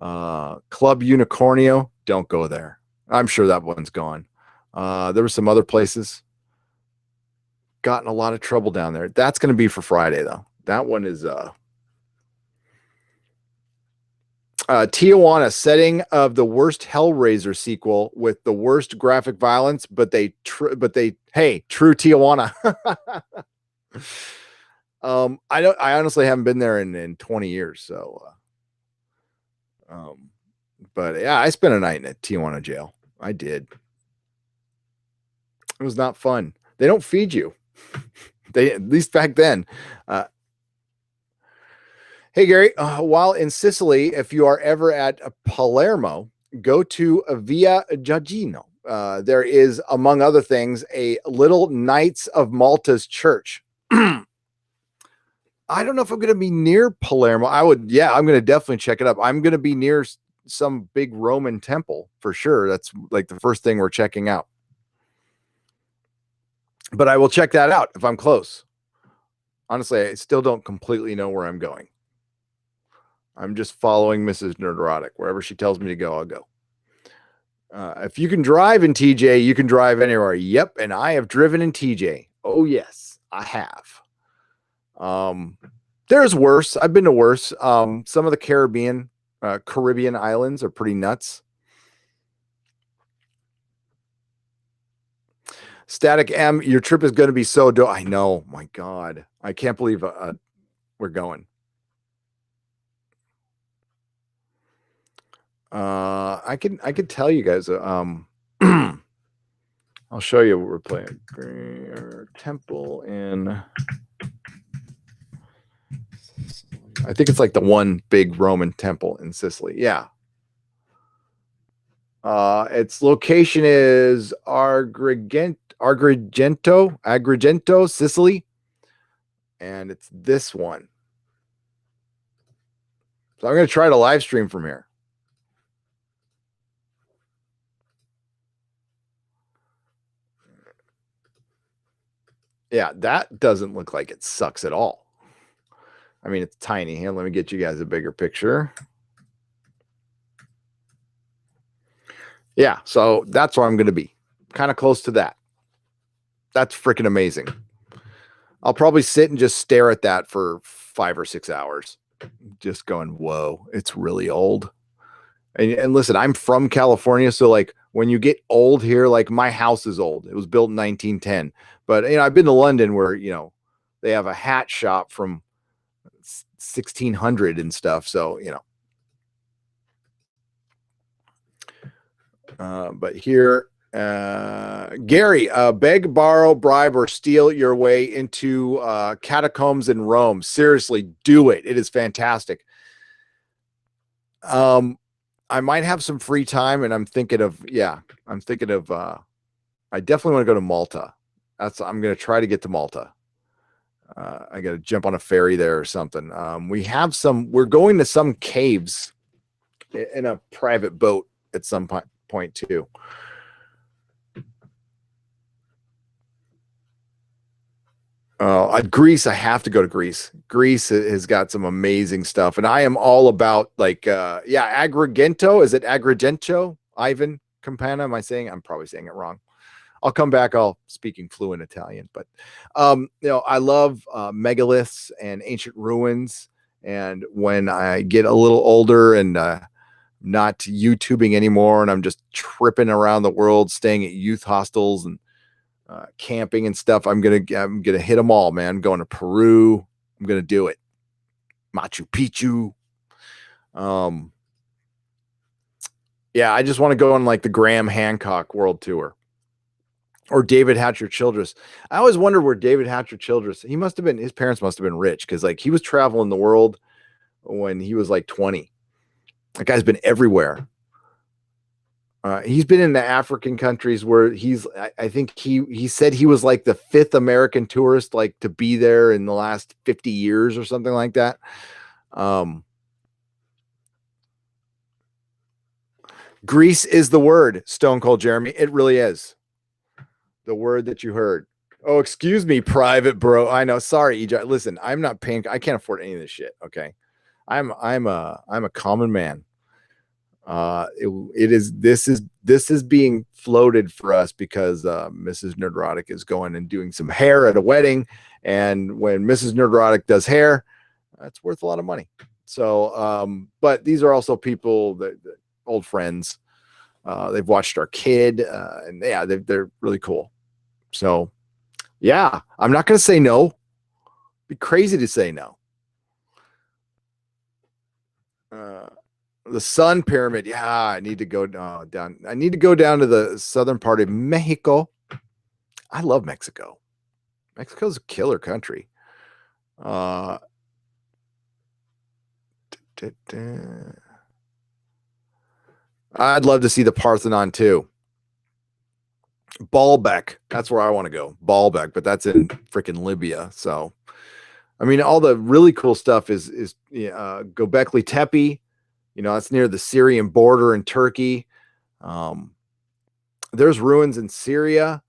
Club Unicornio. Don't go there. I'm sure that one's gone. There were some other places. Got in a lot of trouble down there. That's going to be for Friday, though. That one is Tijuana, setting of the worst Hellraiser sequel with the worst graphic violence, but hey, true Tijuana. I honestly haven't been there in 20 years. So, but yeah, I spent a night in a Tijuana jail. I did. It was not fun. They don't feed you. They, at least back then. Hey, Gary, while in Sicily, if you are ever at Palermo, go to Via Giagino. There is, among other things, a little Knights of Malta's church. I don't know if I'm going to be near Palermo. I'm going to definitely check it up. I'm going to be near some big Roman temple for sure. That's like the first thing we're checking out. But I will check that out if I'm close. Honestly, I still don't completely know where I'm going. I'm just following Mrs. Nerdrotic. Wherever she tells me to go, I'll go. If you can drive in TJ, you can drive anywhere. Yep, and I have driven in TJ. Oh, yes, I have. There's worse. I've been to worse. Some of the Caribbean islands are pretty nuts. Static M, your trip is going to be so dope. I know. My God. I can't believe we're going. I could tell you guys. I'll show you what we're playing. Temple in. I think it's like the one big Roman temple in Sicily. Yeah. Its location is Agrigento, Sicily, and it's this one. So I'm going to try to live stream from here. Yeah, that doesn't look like it sucks at all. I mean, it's tiny. Here, let me get you guys a bigger picture. Yeah, so that's where I'm going to be. Kind of close to that. That's freaking amazing. I'll probably sit and just stare at that for 5 or 6 hours. Just going, whoa, it's really old. And listen, I'm from California, so like when you get old here, like my house is old. It was built in 1910. But I've been to London where they have a hat shop from 1600 and stuff. So but here, Gary, beg, borrow, bribe, or steal your way into catacombs in Rome. Seriously, do it. It is fantastic. I might have some free time, and I'm thinking of I definitely want to go to Malta. I'm going to try to get to Malta. I got to jump on a ferry there or something. We're going to some caves in a private boat at some point too. Greece, I have to go to Greece. Greece has got some amazing stuff, and I am all about Agrigento. Is it Agrigento? Ivan Campana? I'm probably saying it wrong. I'll come back all speaking fluent Italian, but I love megaliths and ancient ruins. And when I get a little older and not YouTubing anymore, and I'm just tripping around the world, staying at youth hostels and camping and stuff, I'm gonna hit them all, man. I'm going to Peru. I'm gonna do it. Machu Picchu. I just want to go on like the Graham Hancock World Tour. Or David Hatcher Childress. I always wonder where David Hatcher Childress, his parents must have been rich, because like he was traveling the world when he was like 20. That guy's been everywhere. He's been in the African countries where I think he said he was like the 5th American tourist like to be there in the last 50 years or something like that. Greece is the word, Stone Cold Jeremy. It really is. The word that you heard. Oh, excuse me, private bro. I know. Sorry, EJ. Listen, I'm not paying. I can't afford any of this shit. Okay. I'm a common man. This is being floated for us because Mrs. Nerdrotic is going and doing some hair at a wedding. And when Mrs. Nerdrotic does hair, that's worth a lot of money. So, but these are also people that old friends. They've watched our kid, and they're really cool. So, yeah, I'm not going to say no. It'd be crazy to say no. The Sun Pyramid. Yeah, I need to go down. I need to go down to the southern part of Mexico. I love Mexico. Mexico's a killer country. Uh, I'd love to see the Parthenon too. Baalbek. That's where I want to go. Baalbek, but that's in freaking Libya. So, I mean, all the really cool stuff is Göbekli Tepe. You know, that's near the Syrian border in Turkey. There's ruins in Syria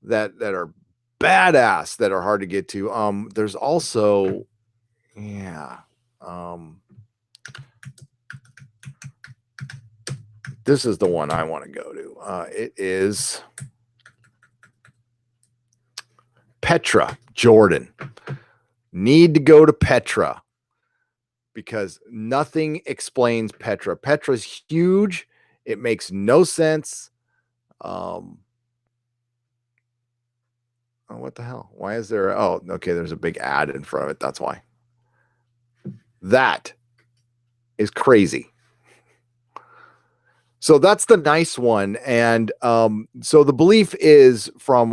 that are badass that are hard to get to. There's also, this is the one I want to go to. It is Petra, Jordan. Need to go to Petra because nothing explains Petra. Petra's huge. It makes no sense. Oh, what the hell? Why is there? Oh, okay. There's a big ad in front of it. That's why. That is crazy. So that's the nice one. And so the belief is from,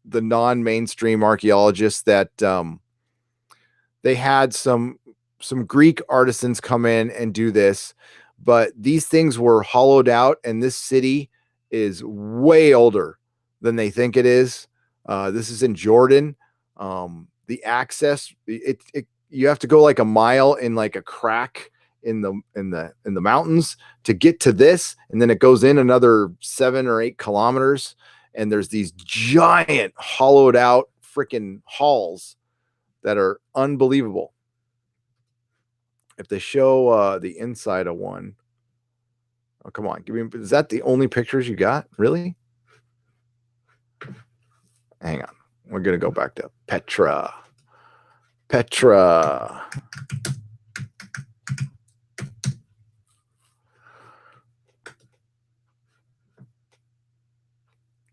the non-mainstream archaeologists that they had some Greek artisans come in and do this, but these things were hollowed out, and this city is way older than they think it is. This is in Jordan. The access, you have to go like a mile in like a crack in the mountains to get to this, and then it goes in another 7 or 8 kilometers, and there's these giant hollowed out freaking halls that are unbelievable. If they show the inside of one, oh come on, give me. Is that the only pictures you got? Really? Hang on, we're gonna go back to Petra.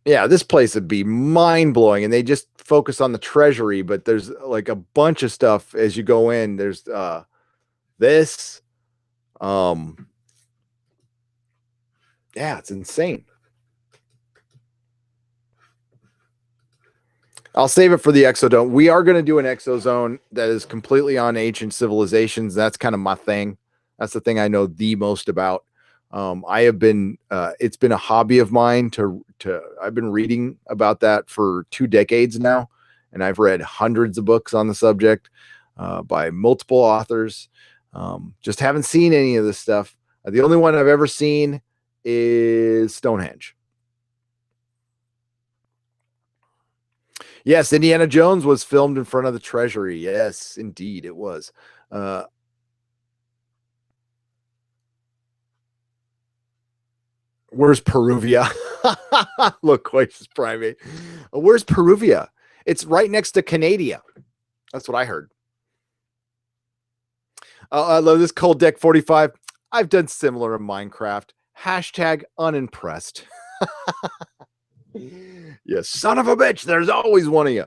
Yeah, this place would be mind-blowing, and they just focus on the treasury, but there's like a bunch of stuff as you go in. There's this. Yeah, it's insane. I'll save it for the Exodome. We are going to do an Exozone that is completely on ancient civilizations. That's kind of my thing. That's the thing I know the most about. I have been, it's been a hobby of mine I've been reading about that for 2 decades now. And I've read hundreds of books on the subject by multiple authors. Just haven't seen any of this stuff. The only one I've ever seen is Stonehenge. Yes, Indiana Jones was filmed in front of the treasury. Yes, indeed, it was. Where's Peruvia? Loquacious primate. Where's Peruvia? It's right next to Canada. That's what I heard. I love this Cold Deck 45. I've done similar in Minecraft. Hashtag unimpressed. You son of a bitch. There's always one of you.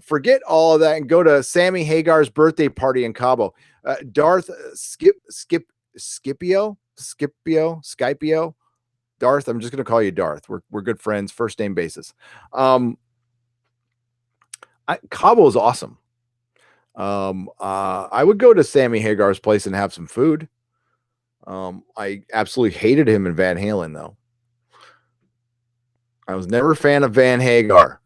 Forget all of that and go to Sammy Hagar's birthday party in Cabo. Darth Scipio. Darth, I'm just going to call you Darth. We're good friends, first name basis. Cabo is awesome. I would go to Sammy Hagar's place and have some food. I absolutely hated him in Van Halen, though. I was never a fan of Van Hagar.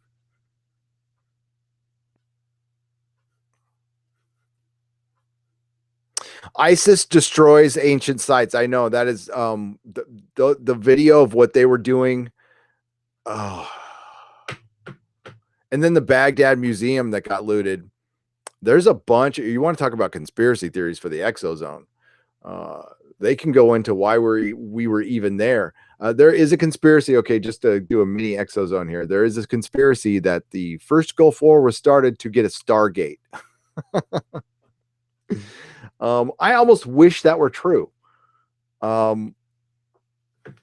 ISIS destroys ancient sites. I know that is the video of what they were doing. Oh. And then the Baghdad Museum that got looted. There's a bunch. You want to talk about conspiracy theories for the Exozone? They can go into why we were even there. There is a conspiracy. Okay, just to do a mini Exozone here. There is a conspiracy that the first Gulf War was started to get a Stargate. I almost wish that were true. I mean,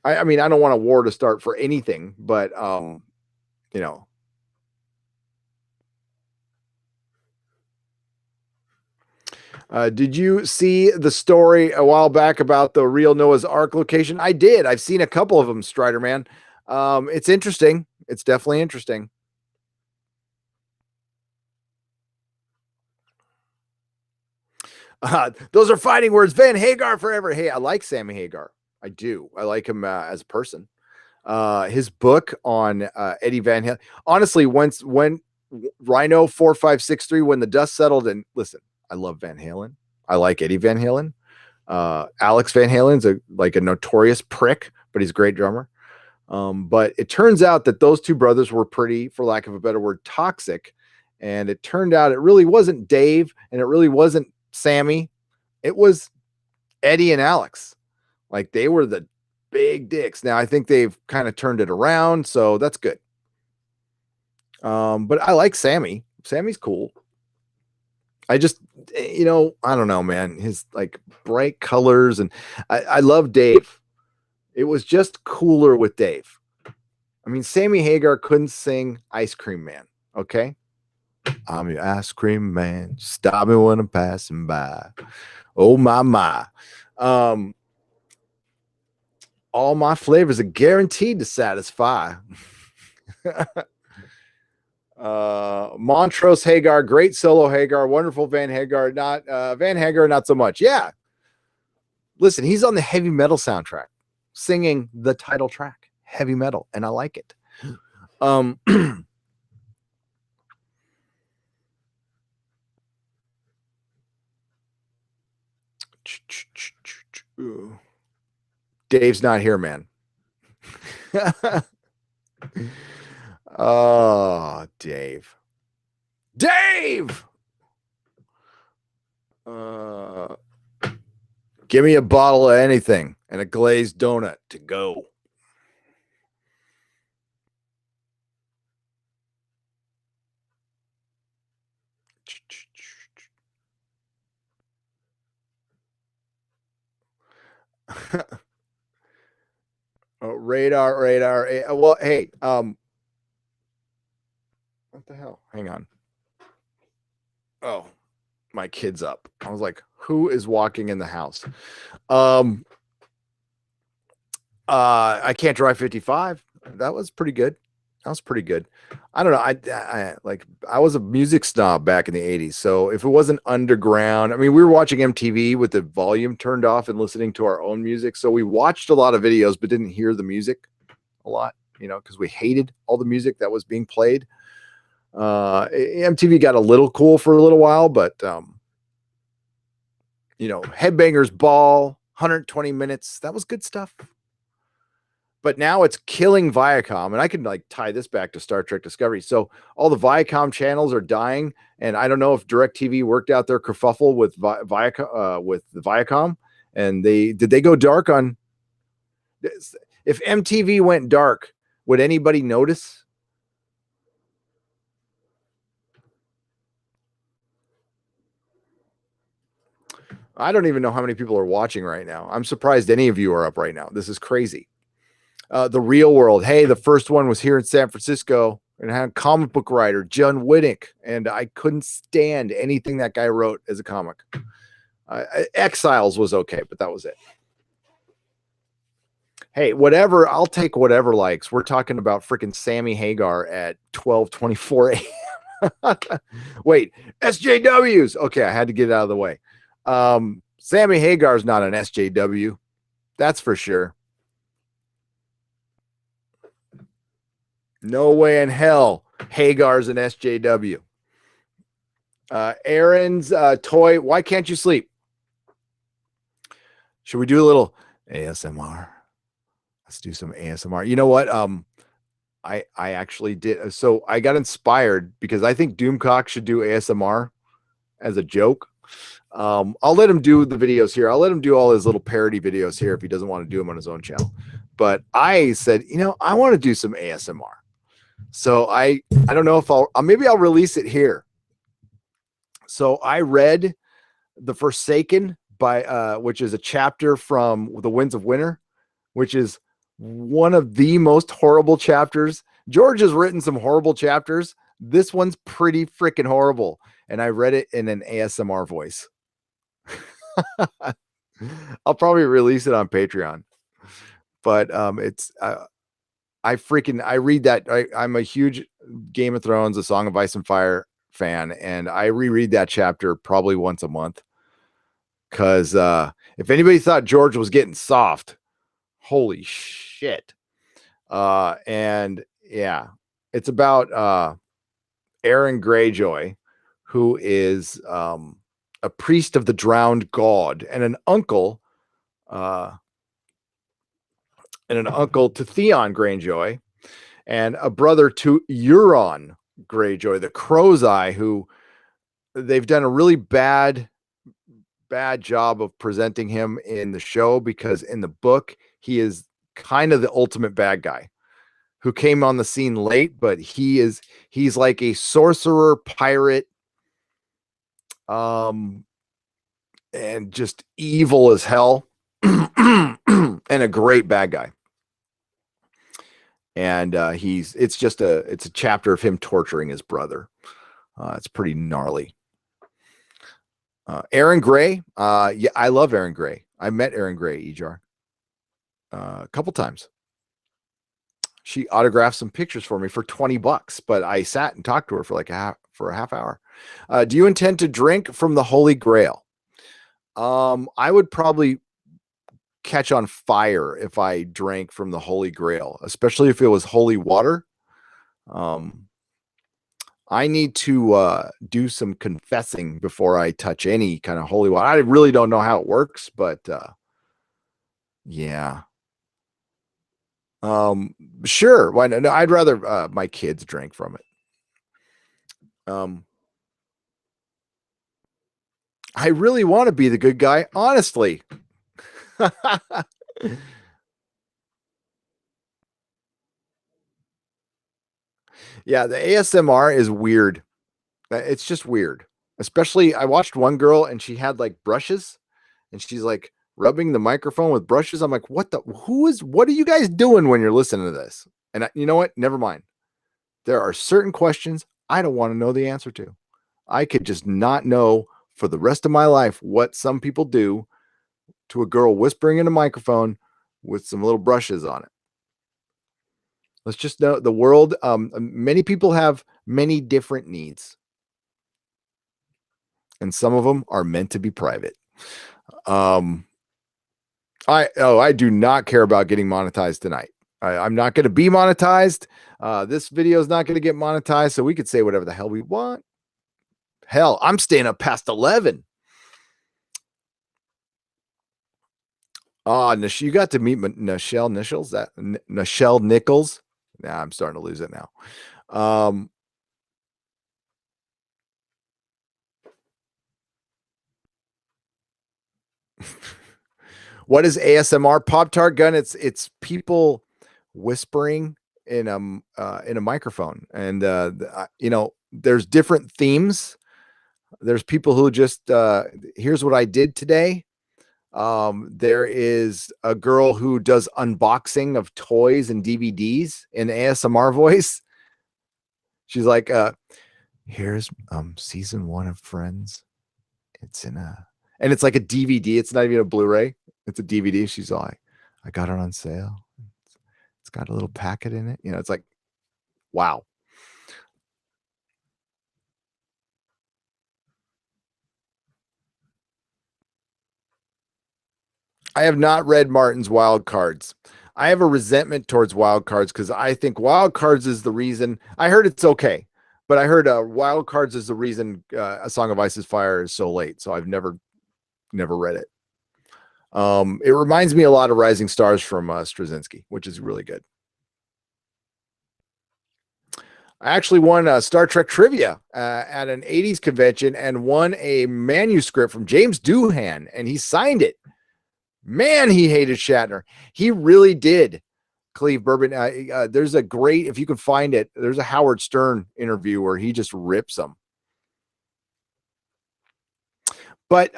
I don't want a war to start for anything, but you know. Did you see the story a while back about the real Noah's Ark location? I did. I've seen a couple of them, Strider Man. It's interesting. It's definitely interesting. Those are fighting words. Van Hagar forever. Hey, I like Sammy Hagar. I do. I like him as a person. His book on Eddie Van Halen. Honestly, when Rhino 4563, when the dust settled, and listen, I love Van Halen. I like Eddie Van Halen. Alex Van Halen's like a notorious prick, but he's a great drummer. But it turns out that those two brothers were pretty, for lack of a better word, toxic. And it turned out it really wasn't Dave and it really wasn't Sammy. It was Eddie and Alex. Like they were the big dicks. Now I think they've kind of turned it around, so that's good. But I like Sammy. Sammy's cool. I just, I don't know, man. His like bright colors, and I love Dave. It was just cooler with Dave. I mean, Sammy Hagar couldn't sing Ice Cream Man. Okay. I'm your ice cream man. Stop me when I'm passing by. Oh my. All my flavors are guaranteed to satisfy. Montrose Hagar, great solo Hagar, wonderful Van Hagar, not Van Hagar, not so much. Yeah. Listen, he's on the heavy metal soundtrack, singing the title track, heavy metal, and I like it. Dave's not here, man. Oh, Dave. Give me a bottle of anything and a glazed donut to go. Radar. Well, hey, what the hell? Hang on. Oh, my kid's up. I was like, who is walking in the house? I Can't Drive 55. That was pretty good. I don't know. I was a music snob back in the 80s. So if it wasn't underground, I mean, we were watching MTV with the volume turned off and listening to our own music. So we watched a lot of videos, but didn't hear the music a lot, because we hated all the music that was being played. MTV got a little cool for a little while, but Headbangers Ball, 120 minutes. That was good stuff. But now it's killing Viacom, and I can like tie this back to Star Trek Discovery. So all the Viacom channels are dying, and I don't know if DirecTV worked out their kerfuffle with Viacom, and did they go dark on? If MTV went dark, would anybody notice? I don't even know how many people are watching right now. I'm surprised any of you are up right now. This is crazy. The Real World. Hey, the first one was here in San Francisco and had a comic book writer, John Winnick, and I couldn't stand anything that guy wrote as a comic. Exiles was okay, but that was it. Hey, whatever. I'll take whatever likes. We're talking about freaking Sammy Hagar at 12:24 a.m. Wait, SJWs. Okay, I had to get it out of the way. Sammy Hagar's not an SJW. That's for sure. No way in hell Hagar's an SJW. Aaron's toy. Why can't you sleep? Should we do a little ASMR? Let's do some ASMR. You know what? I actually did. So I got inspired because I think Doomcock should do ASMR as a joke. I'll let him do the videos here. I'll let him do all his little parody videos here if he doesn't want to do them on his own channel. But I said, I want to do some ASMR. So I don't know if maybe I'll release it here. So I read The Forsaken by which is a chapter from The Winds of Winter, which is one of the most horrible chapters. George has written some horrible chapters. This one's pretty freaking horrible. And I read it in an ASMR voice. I'll probably release it on Patreon, but it's I read that. I'm a huge Game of Thrones, A Song of Ice and Fire fan, and I reread that chapter probably once a month. Because if anybody thought George was getting soft, holy shit! And yeah, it's about Aaron Greyjoy, who is a priest of the drowned god and an uncle, uh, to Theon Greyjoy, and a brother to Euron Greyjoy, the Crow's Eye, who they've done a really bad job of presenting him in the show, because in the book he is kind of the ultimate bad guy who came on the scene late, but he's like a sorcerer pirate, and just evil as hell, and a great bad guy. And it's a chapter of him torturing his brother. It's pretty gnarly. Aaron Gray. Yeah, I love Aaron Gray. I met Aaron Gray, Ejar, a couple times. She autographed some pictures for me for $20, but I sat and talked to her for like a half hour. Do you intend to drink from the Holy Grail? I would probably catch on fire if I drank from the Holy Grail, especially if it was holy water. I need to do some confessing before I touch any kind of holy water. I really don't know how it works, but yeah. Sure. Why not? No, I'd rather my kids drink from it. I really want to be the good guy, honestly. Yeah, the ASMR is weird. It's just weird. Especially, I watched one girl and she had like brushes, and she's like rubbing the microphone with brushes. I'm like, what are you guys doing when you're listening to this? And you know what? Never mind. There are certain questions I don't want to know the answer to. I could just not know for the rest of my life what some people do to a girl whispering in a microphone with some little brushes on it. Let's just know the world. Many people have many different needs, and some of them are meant to be private. I do not care about getting monetized tonight. I'm not going to be monetized. This video is not going to get monetized, so we could say whatever the hell we want. Hell, I'm staying up past 11. You got to meet Nichelle Nichols. Nichelle Nichols. Nah, I'm starting to lose it now. What is ASMR? Pop-Tart gun. It's people whispering in a microphone, and there's different themes. There's people who just here's what I did today. There is a girl who does unboxing of toys and DVDs in ASMR voice. She's like, here's season 1 of Friends. It's and it's like a DVD. It's not even a Blu-ray. It's a DVD. She's like, I got it on sale. It's got a little packet in it. It's like, wow. I have not read Martin's Wild Cards. I have a resentment towards Wild Cards because I think Wild Cards is the reason. I heard it's okay, but I heard Wild Cards is the reason A Song of Ice and Fire is so late. So I've never read it. It reminds me a lot of Rising Stars from Straczynski, which is really good. I actually won Star Trek trivia at an 80s convention and won a manuscript from James Doohan, and he signed it. Man, he hated Shatner. He really did. Cleve Bourbon. There's a great, if you can find it, there's a Howard Stern interview where he just rips them. But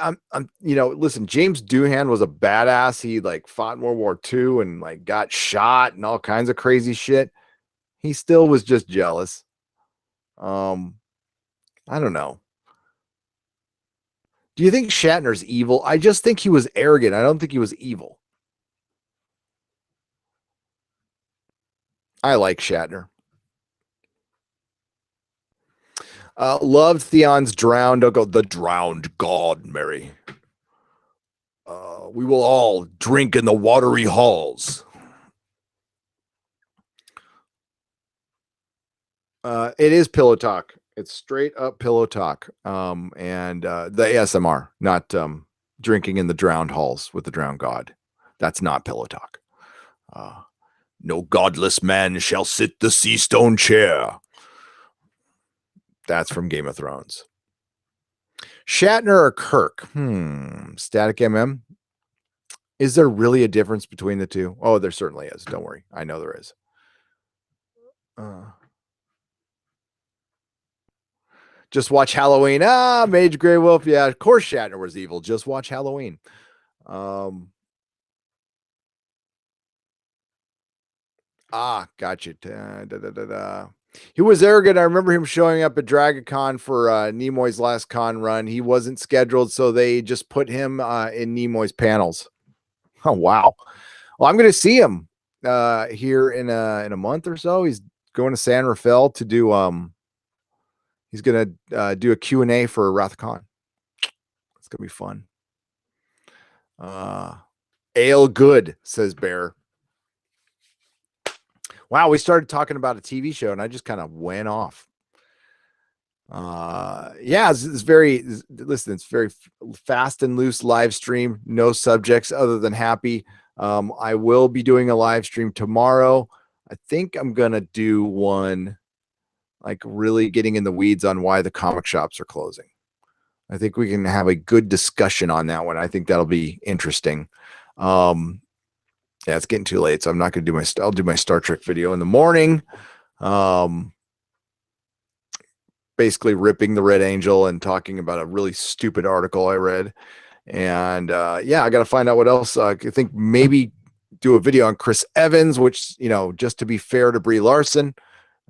listen, James Doohan was a badass. He like fought in World War II and like got shot and all kinds of crazy shit. He still was just jealous. I don't know. Do you think Shatner's evil? I just think he was arrogant. I don't think he was evil. I like Shatner. Loved Theon's drowned. Don't go the drowned god, Mary. We will all drink in the watery halls. It is pillow talk. It's straight up pillow talk. And the ASMR, not drinking in the drowned halls with the drowned god. That's not pillow talk. No godless man shall sit the sea stone chair. That's from Game of Thrones. Shatner or Kirk? Static MM. Is there really a difference between the two? Oh, there certainly is. Don't worry. I know there is. Just watch Halloween. Mage Grey Wolf. Yeah, of course Shatner was evil. Just watch Halloween. Gotcha. He was arrogant. I remember him showing up at DragonCon for Nimoy's last con run. He wasn't scheduled, so they just put him in Nimoy's panels. Oh, wow. Well, I'm going to see him here in a month or so. He's going to San Rafael to do he's going to do a Q&A for Wrath of Khan. It's going to be fun. Ale good, says Bear. Wow, we started talking about a TV show and I just kind of went off. Yeah, it's very, listen, it's very fast and loose live stream, no subjects other than happy. I will be doing a live stream tomorrow. I think I'm going to do one like really getting in the weeds on why the comic shops are closing. I think we can have a good discussion on that one. I think that'll be interesting. Yeah, it's getting too late, so I'm not going to do I'll do my Star Trek video in the morning. Basically ripping the Red Angel and talking about a really stupid article I read. And yeah, I got to find out what else. I think maybe do a video on Chris Evans, which, you know, just to be fair to Brie Larson,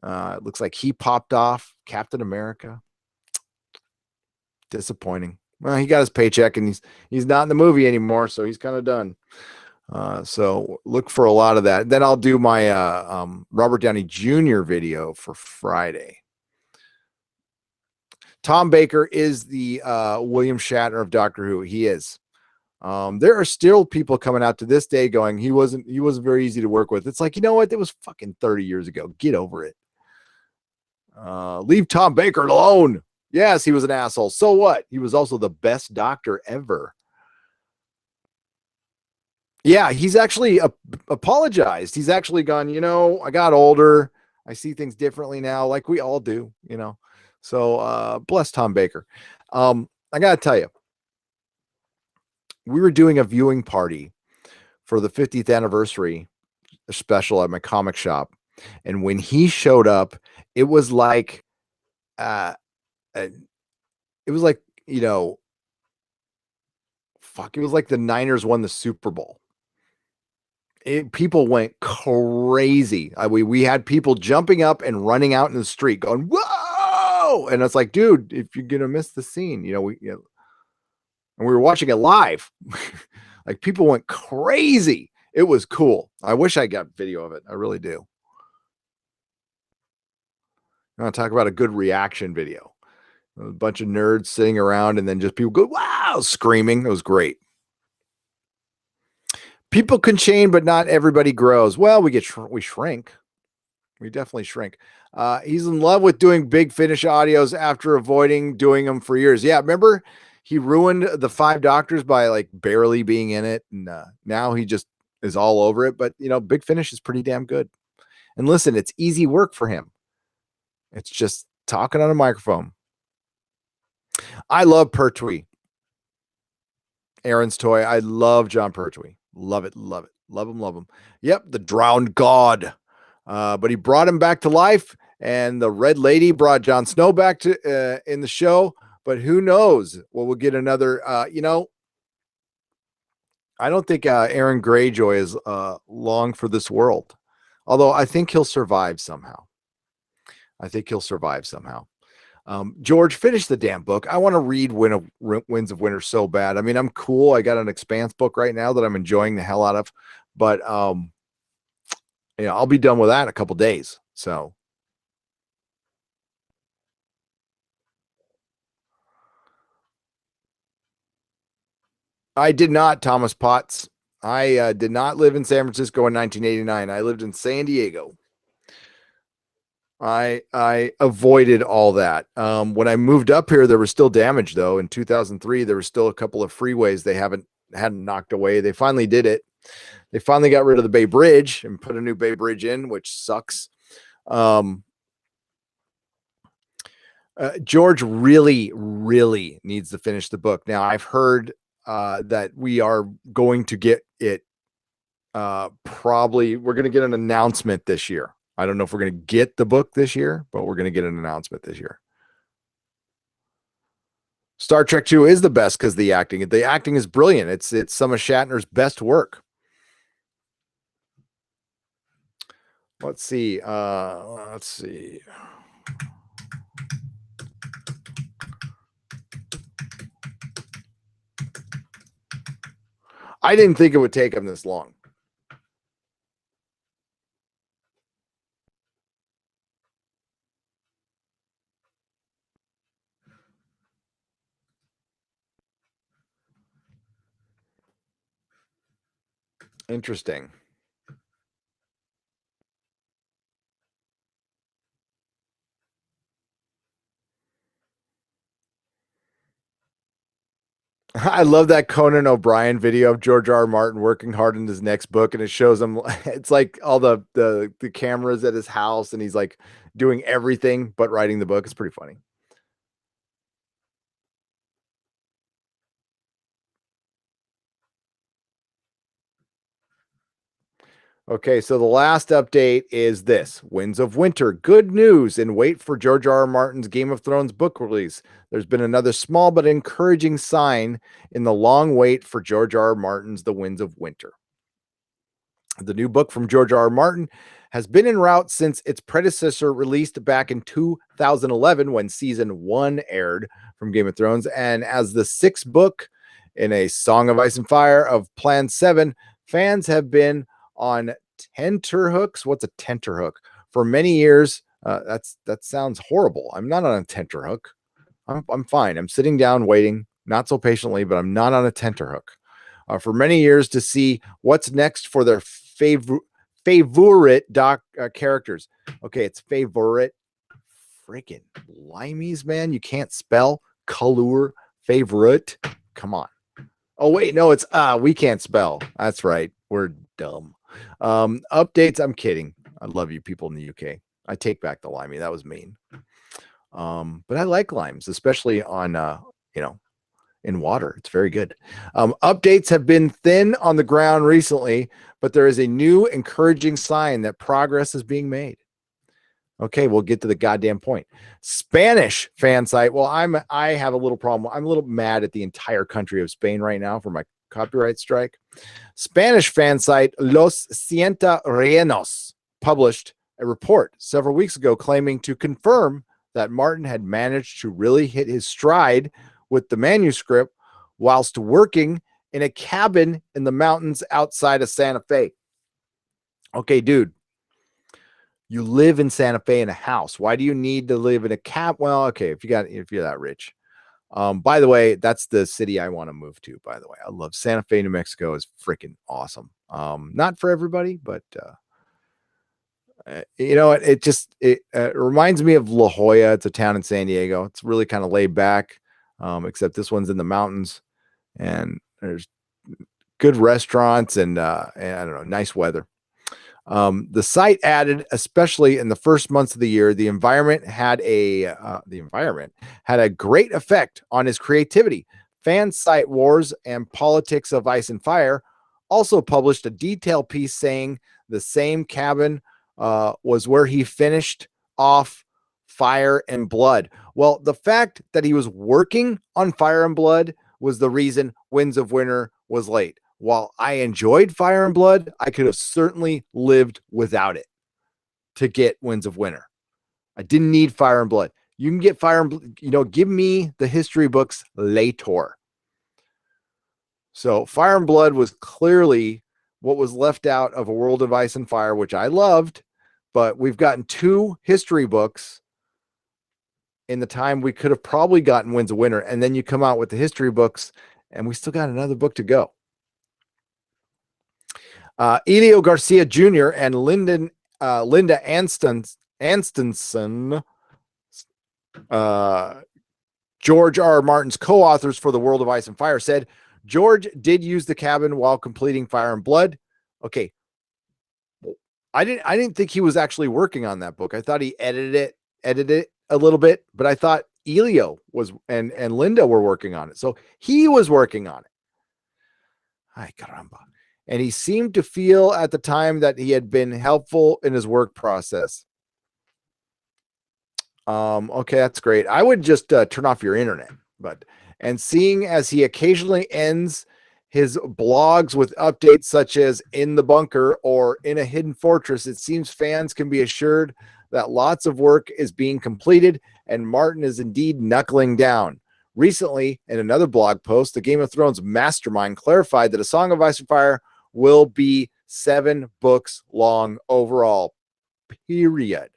it looks like he popped off Captain America. Disappointing. Well, he got his paycheck and he's not in the movie anymore, so he's kind of done. So look for a lot of that. Then I'll do my Robert Downey Jr. video for Friday. Tom Baker is the William Shatner of Doctor Who. He is. There are still people coming out to this day going, he wasn't very easy to work with. It's like, you know what? It was fucking 30 years ago. Get over it. Leave Tom Baker alone. Yes, he was an asshole. So what? He was also the best doctor ever. Yeah, he's actually apologized. He's actually gone, you know, I got older. I see things differently now, like we all do, you know. So bless Tom Baker. I got to tell you, we were doing a viewing party for the 50th anniversary special at my comic shop. And when he showed up, it was like, you know, fuck, it was like the Niners won the Super Bowl. People went crazy. We had people jumping up and running out in the street going, whoa. And it's like, dude, if you're going to miss the scene, you know, and we were watching it live. Like people went crazy. It was cool. I wish I got video of it. I really do. I want to talk about a good reaction video. A bunch of nerds sitting around and then just people go, wow, screaming. It was great. People can change, but not everybody grows. Well, we shrink. We definitely shrink. He's in love with doing Big Finish audios after avoiding doing them for years. Yeah, remember he ruined the Five Doctors by like barely being in it, and now he just is all over it. But you know, Big Finish is pretty damn good. And listen, it's easy work for him. It's just talking on a microphone. I love Pertwee. Aaron's toy. I love John Pertwee. Love it. Love it. Love him. Love him. Yep. The drowned god. But he brought him back to life. And the Red Lady brought Jon Snow back to in the show. But who knows? Well, we'll get another, you know, I don't think Aaron Greyjoy is long for this world. Although I think he'll survive somehow. George, finish the damn book. I want to read Winds of Winter so bad. I mean, I'm cool. I got an Expanse book right now that I'm enjoying the hell out of, but I'll be done with that in a couple days. So I did not, Thomas Potts. I did not live in San Francisco in 1989. I lived in San Diego. I avoided all that. When I moved up here, there was still damage though. In 2003, there was still a couple of freeways they hadn't knocked away. They finally did it. They finally got rid of the Bay Bridge and put a new Bay Bridge in, which sucks. George really, really needs to finish the book. Now, I've heard that we are going to get it. Probably we're going to get an announcement this year. I don't know if we're going to get the book this year, but we're going to get an announcement this year. Star Trek 2 is the best because the acting is brilliant. It's some of Shatner's best work. Let's see. I didn't think it would take him this long. Interesting. I love that Conan O'Brien video of George R. R. Martin working hard in his next book, and it shows him. It's like all the cameras at his house, and he's like doing everything but writing the book. It's pretty funny. Okay, so the last update is this: Winds of Winter. Good news, and wait for George R. R. Martin's Game of Thrones book release. There's been another small but encouraging sign in the long wait for George R. R. Martin's The Winds of Winter. The new book from George R. R. Martin has been en route since its predecessor released back in 2011 when season 1 aired from Game of Thrones. And as the sixth book in a Song of Ice and Fire of Plan 7, fans have been on tenterhooks. What's a tenterhook? For many years. That sounds horrible. I'm not on a tenterhook. I'm fine. I'm sitting down waiting, not so patiently, but I'm not on a tenterhook. For many years to see what's next for their favorite characters. Okay, it's favorite. Freaking limeys, man. You can't spell color favorite. Come on. Oh, wait, no, it's we can't spell. That's right. We're dumb. Updates. I'm kidding. I love you people in the UK. I take back the limey. That was mean. But I like limes, especially on in water. It's very good. Updates have been thin on the ground recently, but there is a new encouraging sign that progress is being made. Okay, we'll get to the goddamn point. Spanish fan site. Well, I have a little problem. I'm a little mad at the entire country of Spain right now for my copyright strike. Spanish fan site Los Sienta Reinos published a report several weeks ago claiming to confirm that Martin had managed to really hit his stride with the manuscript whilst working in a cabin in the mountains outside of Santa Fe. Okay, dude, you live in Santa Fe in a house. Why do you need to live in a cab? Well, okay, if you're that rich. By the way, that's the city I want to move to. By the way, I love Santa Fe, New Mexico is freaking awesome. Not for everybody, but it reminds me of La Jolla. It's a town in San Diego. It's really kind of laid back, except this one's in the mountains, and there's good restaurants and I don't know, nice weather. The site added, especially in the first months of the year, the environment had a great effect on his creativity. Fan site Wars and Politics of Ice and Fire also published a detailed piece saying the same cabin was where he finished off Fire and Blood. Well, the fact that he was working on Fire and Blood was the reason Winds of Winter was late. While I enjoyed Fire and Blood, I could have certainly lived without it to get Winds of Winter. I didn't need Fire and Blood. You can get Fire and, give me the history books later. So Fire and Blood was clearly what was left out of A World of Ice and Fire, which I loved, but we've gotten 2 history books in the time we could have probably gotten Winds of Winter, and then you come out with the history books, and we still got another book to go. Elio Garcia Jr. and Linda Anstenson, George R. Martin's co-authors for The World of Ice and Fire, said George did use the cabin while completing Fire and Blood. Okay. I didn't think he was actually working on that book. I thought he edited it a little bit, but I thought Elio was and Linda were working on it. So he was working on it. Ay, caramba. And he seemed to feel at the time that he had been helpful in his work process. Okay, that's great. I would just turn off your internet, and seeing as he occasionally ends his blogs with updates such as in the bunker or in a hidden fortress, it seems fans can be assured that lots of work is being completed and Martin is indeed knuckling down. Recently, in another blog post, the Game of Thrones mastermind clarified that A Song of Ice and Fire will be 7 books long overall, period.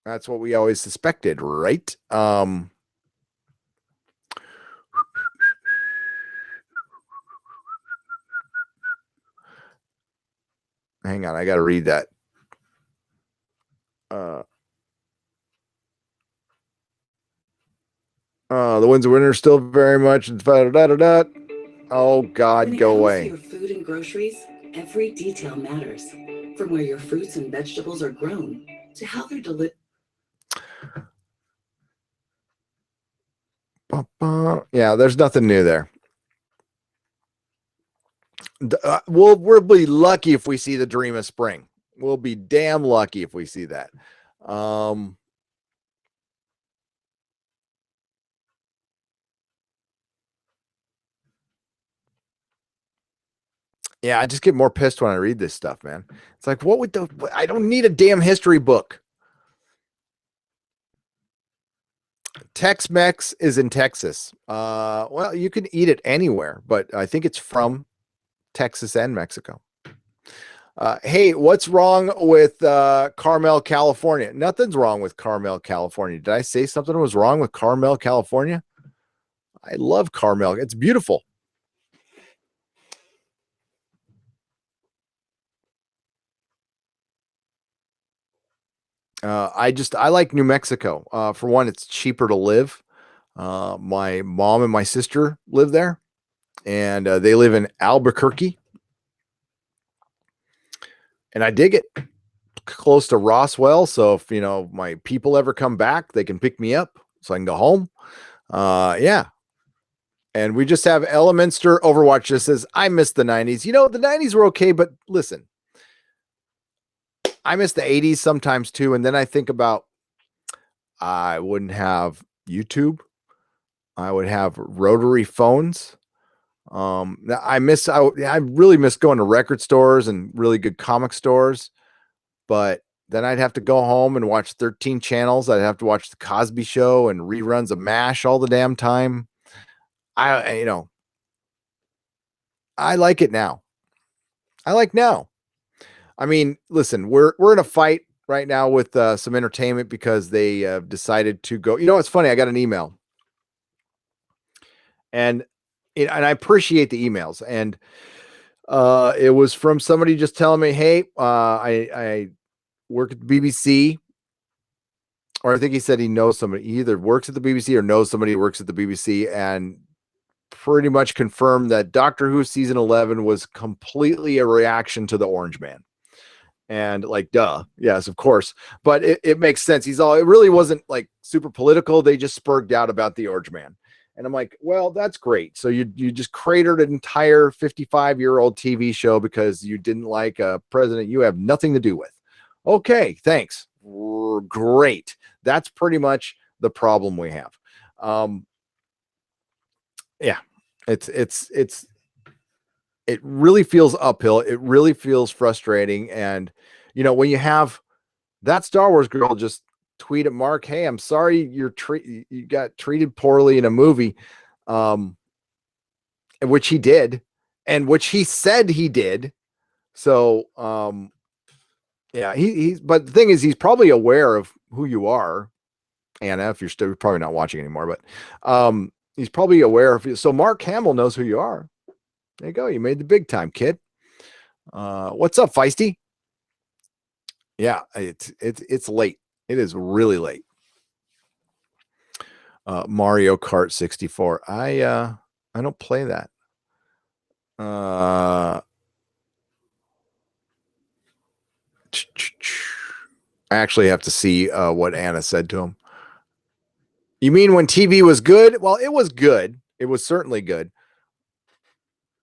That's what we always suspected, right? Hang on, I got to read that. The Winds of Winter still very much. Oh God, go away. When it comes to your food and groceries, every detail matters. From where your fruits and vegetables are grown to how they're delivered. Yeah, there's nothing new there. We'll be lucky if we see the Dream of Spring. We'll be damn lucky if we see that. Yeah, I just get more pissed when I read this stuff, man. It's like, I don't need a damn history book. Tex-Mex is in Texas. Well, you can eat it anywhere, but I think it's from Texas and Mexico. Hey, what's wrong with Carmel, California? Nothing's wrong with Carmel, California. Did I say something was wrong with Carmel, California? I love Carmel. It's beautiful. I like New Mexico. For one, it's cheaper to live. My mom and my sister live there, and they live in Albuquerque. And I dig it. Close to Roswell, so if my people ever come back, they can pick me up so I can go home. Yeah. And we just have Elemenster Overwatch just says, I miss the 90s. The 90s were okay, but listen, I miss the 80s sometimes too. And then I think about, I wouldn't have YouTube. I would have rotary phones. I really miss going to record stores and really good comic stores, but then I'd have to go home and watch 13 channels. I'd have to watch the Cosby Show and reruns of MASH all the damn time. I like it now. I like now. I mean, listen, we're in a fight right now with some entertainment because they decided to go. It's funny. I got an email, and I appreciate the emails, and it was from somebody just telling me, "Hey, I work at the BBC," or I think he said he knows somebody. He either works at the BBC or knows somebody who works at the BBC, and pretty much confirmed that Doctor Who season 11 was completely a reaction to the Orange Man. And like, duh, yes, of course, but it makes sense. It really wasn't like super political. They just spurged out about the Orange Man. And I'm like, well, that's great. So you just cratered an entire 55-year-old TV show because you didn't like a president you have nothing to do with. Okay, thanks. Great. That's pretty much the problem we have. Yeah, it's it really feels uphill. It really feels frustrating. And, you know, when you have that Star Wars girl just tweet at Mark, "Hey, I'm sorry you got treated poorly in a movie," which he did, and which he said he did. So, yeah, he's. But the thing is, he's probably aware of who you are, Anna. If you're still probably not watching anymore, but he's probably aware of you. So Mark Hamill knows who you are. There you go. You made the big time, kid. What's up, Feisty? Yeah, it's late. It is really late. Mario Kart 64. I don't play that. I actually have to see what Anna said to him. You mean when TV was good? Well, it was good. It was certainly good.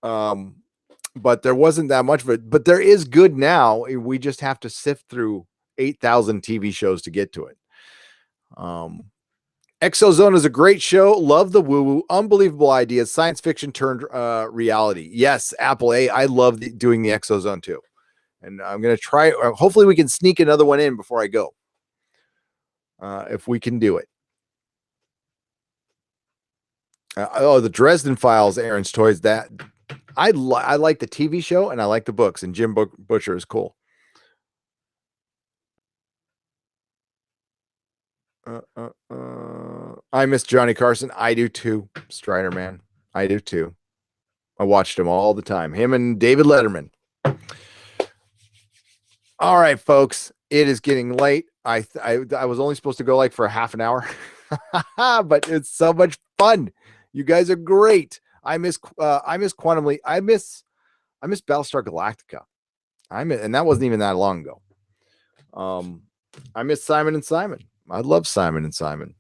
But there wasn't that much of it. But there is good now. We just have to sift through 8,000 TV shows to get to it. Exozone is a great show. Love the woo-woo. Unbelievable ideas. Science fiction turned reality. Yes, Apple A. I love doing the Exozone too. And I'm going to try. Hopefully we can sneak another one in before I go. If we can do it. The Dresden Files, Aaron's Toys. That I like the TV show and I like the books. And Jim Butcher is cool. I miss Johnny Carson. I do too. Strider Man. I do too. I watched him all the time. Him and David Letterman. All right, folks. It is getting late. I was only supposed to go like for a half an hour, but it's so much fun. You guys are great. I miss Quantum Leap. I miss Battlestar Galactica. And that wasn't even that long ago. I miss Simon and Simon. I love Simon and Simon.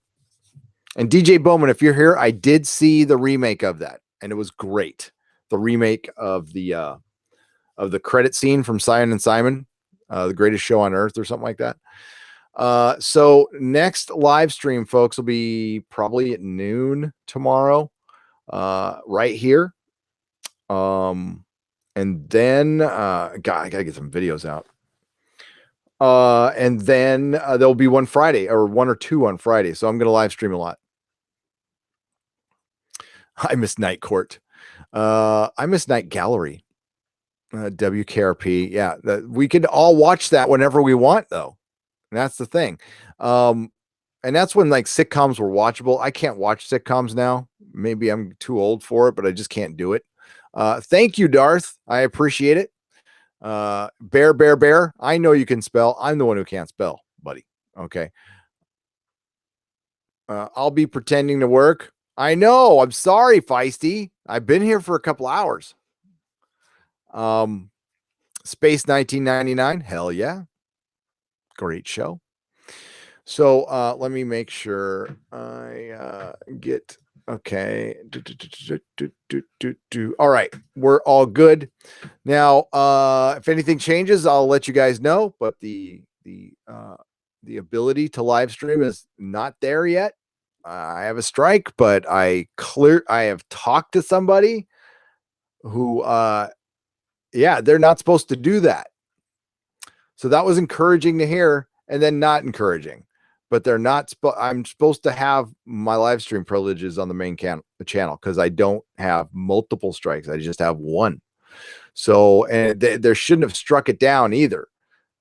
And DJ Bowman, if you're here, I did see the remake of that, and it was great. The remake of the credit scene from Simon and Simon, the greatest show on earth, or something like that. So next live stream, folks, will be probably at noon tomorrow, right here. And then, God, I gotta get some videos out. And then there'll be one Friday, or one or two on Friday. So I'm going to live stream a lot. I miss Night Court. I miss Night Gallery. WKRP. Yeah. We could all watch that whenever we want, though. And that's the thing. And that's when like sitcoms were watchable. I can't watch sitcoms now. Maybe I'm too old for it, but I just can't do it. Thank you, Darth. I appreciate it. Bear. I know you can spell. I'm the one who can't spell, buddy. Okay. I'll be pretending to work. I know. I'm sorry, Feisty. I've been here for a couple hours. Space 1999. Hell yeah. Great show. So let me make sure I get okay. All right, we're all good now. If anything changes, I'll let you guys know. But the ability to live stream is not there yet. I have a strike, but I have talked to somebody who, yeah, they're not supposed to do that. So that was encouraging to hear, and then not encouraging. But they're not. I'm supposed to have my live stream privileges on the main channel because I don't have multiple strikes. I just have one. So, and there shouldn't have struck it down either.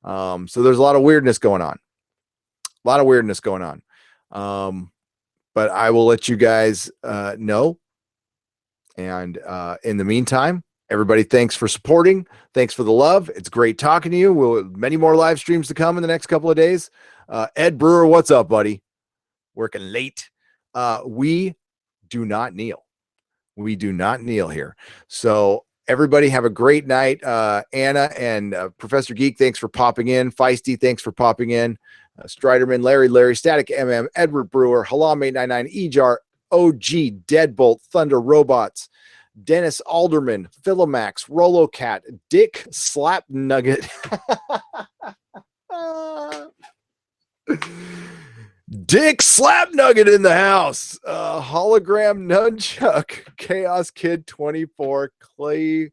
So there's a lot of weirdness going on. But I will let you guys know. And in the meantime, everybody, thanks for supporting. Thanks for the love. It's great talking to you. We'll many more live streams to come in the next couple of days. Ed Brewer, what's up, buddy? Working late. We do not kneel. We do not kneel here. So everybody have a great night. Anna and Professor Geek, thanks for popping in. Feisty, thanks for popping in. Striderman, Larry, Static MM, Edward Brewer, Halam 899, Ejar, OG, Deadbolt, Thunder Robots, Dennis Alderman, Philomax, Rolocat, Dick Slap Nugget. Dick Slap Nugget in the house. Hologram Nunchuck, Chaos Kid 24, Clay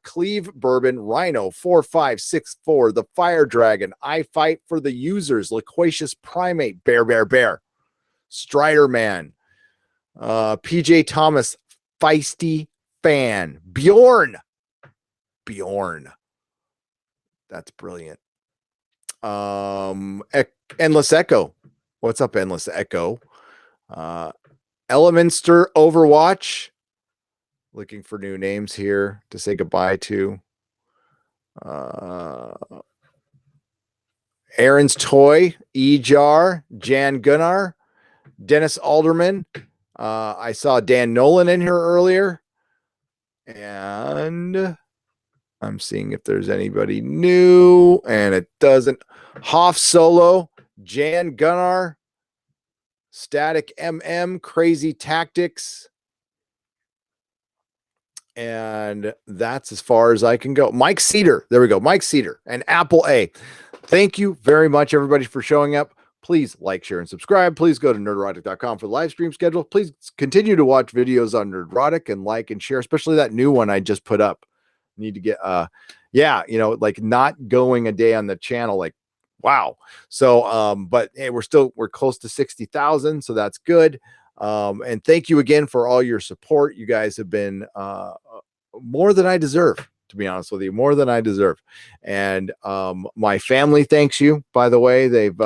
Cleve Bourbon, Rhino 4564, the Fire Dragon, I Fight for the Users, Loquacious Primate, Bear, Strider Man, PJ Thomas, Feisty Fan, Bjorn. That's brilliant. Endless Echo. What's up, Endless Echo? Elemenster Overwatch. Looking for new names here to say goodbye to. Aaron's Toy, Ejar, Jan Gunnar, Dennis Alderman. I saw Dan Nolan in here earlier. And I'm seeing if there's anybody new, and it doesn't. Hoff Solo, Jan Gunnar, Static MM, Crazy Tactics. And that's as far as I can go. Mike Cedar. There we go. Mike Cedar and Apple A. Thank you very much, everybody, for showing up. Please like, share, and subscribe. Please go to nerderotic.com for the live stream schedule. Please continue to watch videos on Nerdrotic and like and share, especially that new one I just put up. Need to get, like not going a day on the channel, like, wow. So, but hey, we're close to 60,000. So that's good. And thank you again for all your support. You guys have been more than I deserve, to be honest with you, more than I deserve. And my family thanks you, by the way. They've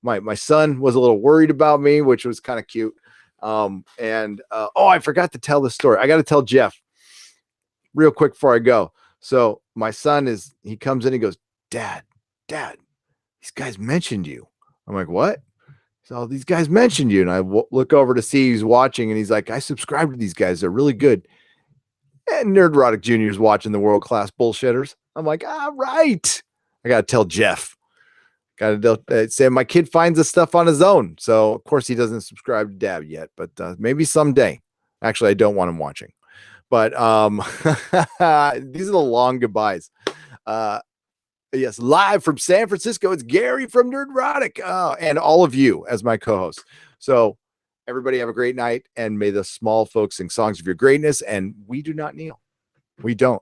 my son was a little worried about me, which was kind of cute. I forgot to tell the story. I got to tell Jeff real quick before I go. So my son he comes in, he goes, Dad, these guys mentioned you. I'm like, what? So these guys mentioned you. And I look over to see who's watching, and he's like, I subscribe to these guys. They're really good. And Nerdrotic Jr. is watching the world-class bullshitters. I'm like, all right. I got to tell Jeff. Got to say my kid finds this stuff on his own. So, of course, he doesn't subscribe to Dab yet, but maybe someday. Actually, I don't want him watching. But these are the long goodbyes. Yes, live from San Francisco, it's Gary from Nerdrotic, and all of you as my co-host. So everybody have a great night, and may the small folks sing songs of your greatness, and we do not kneel. We don't.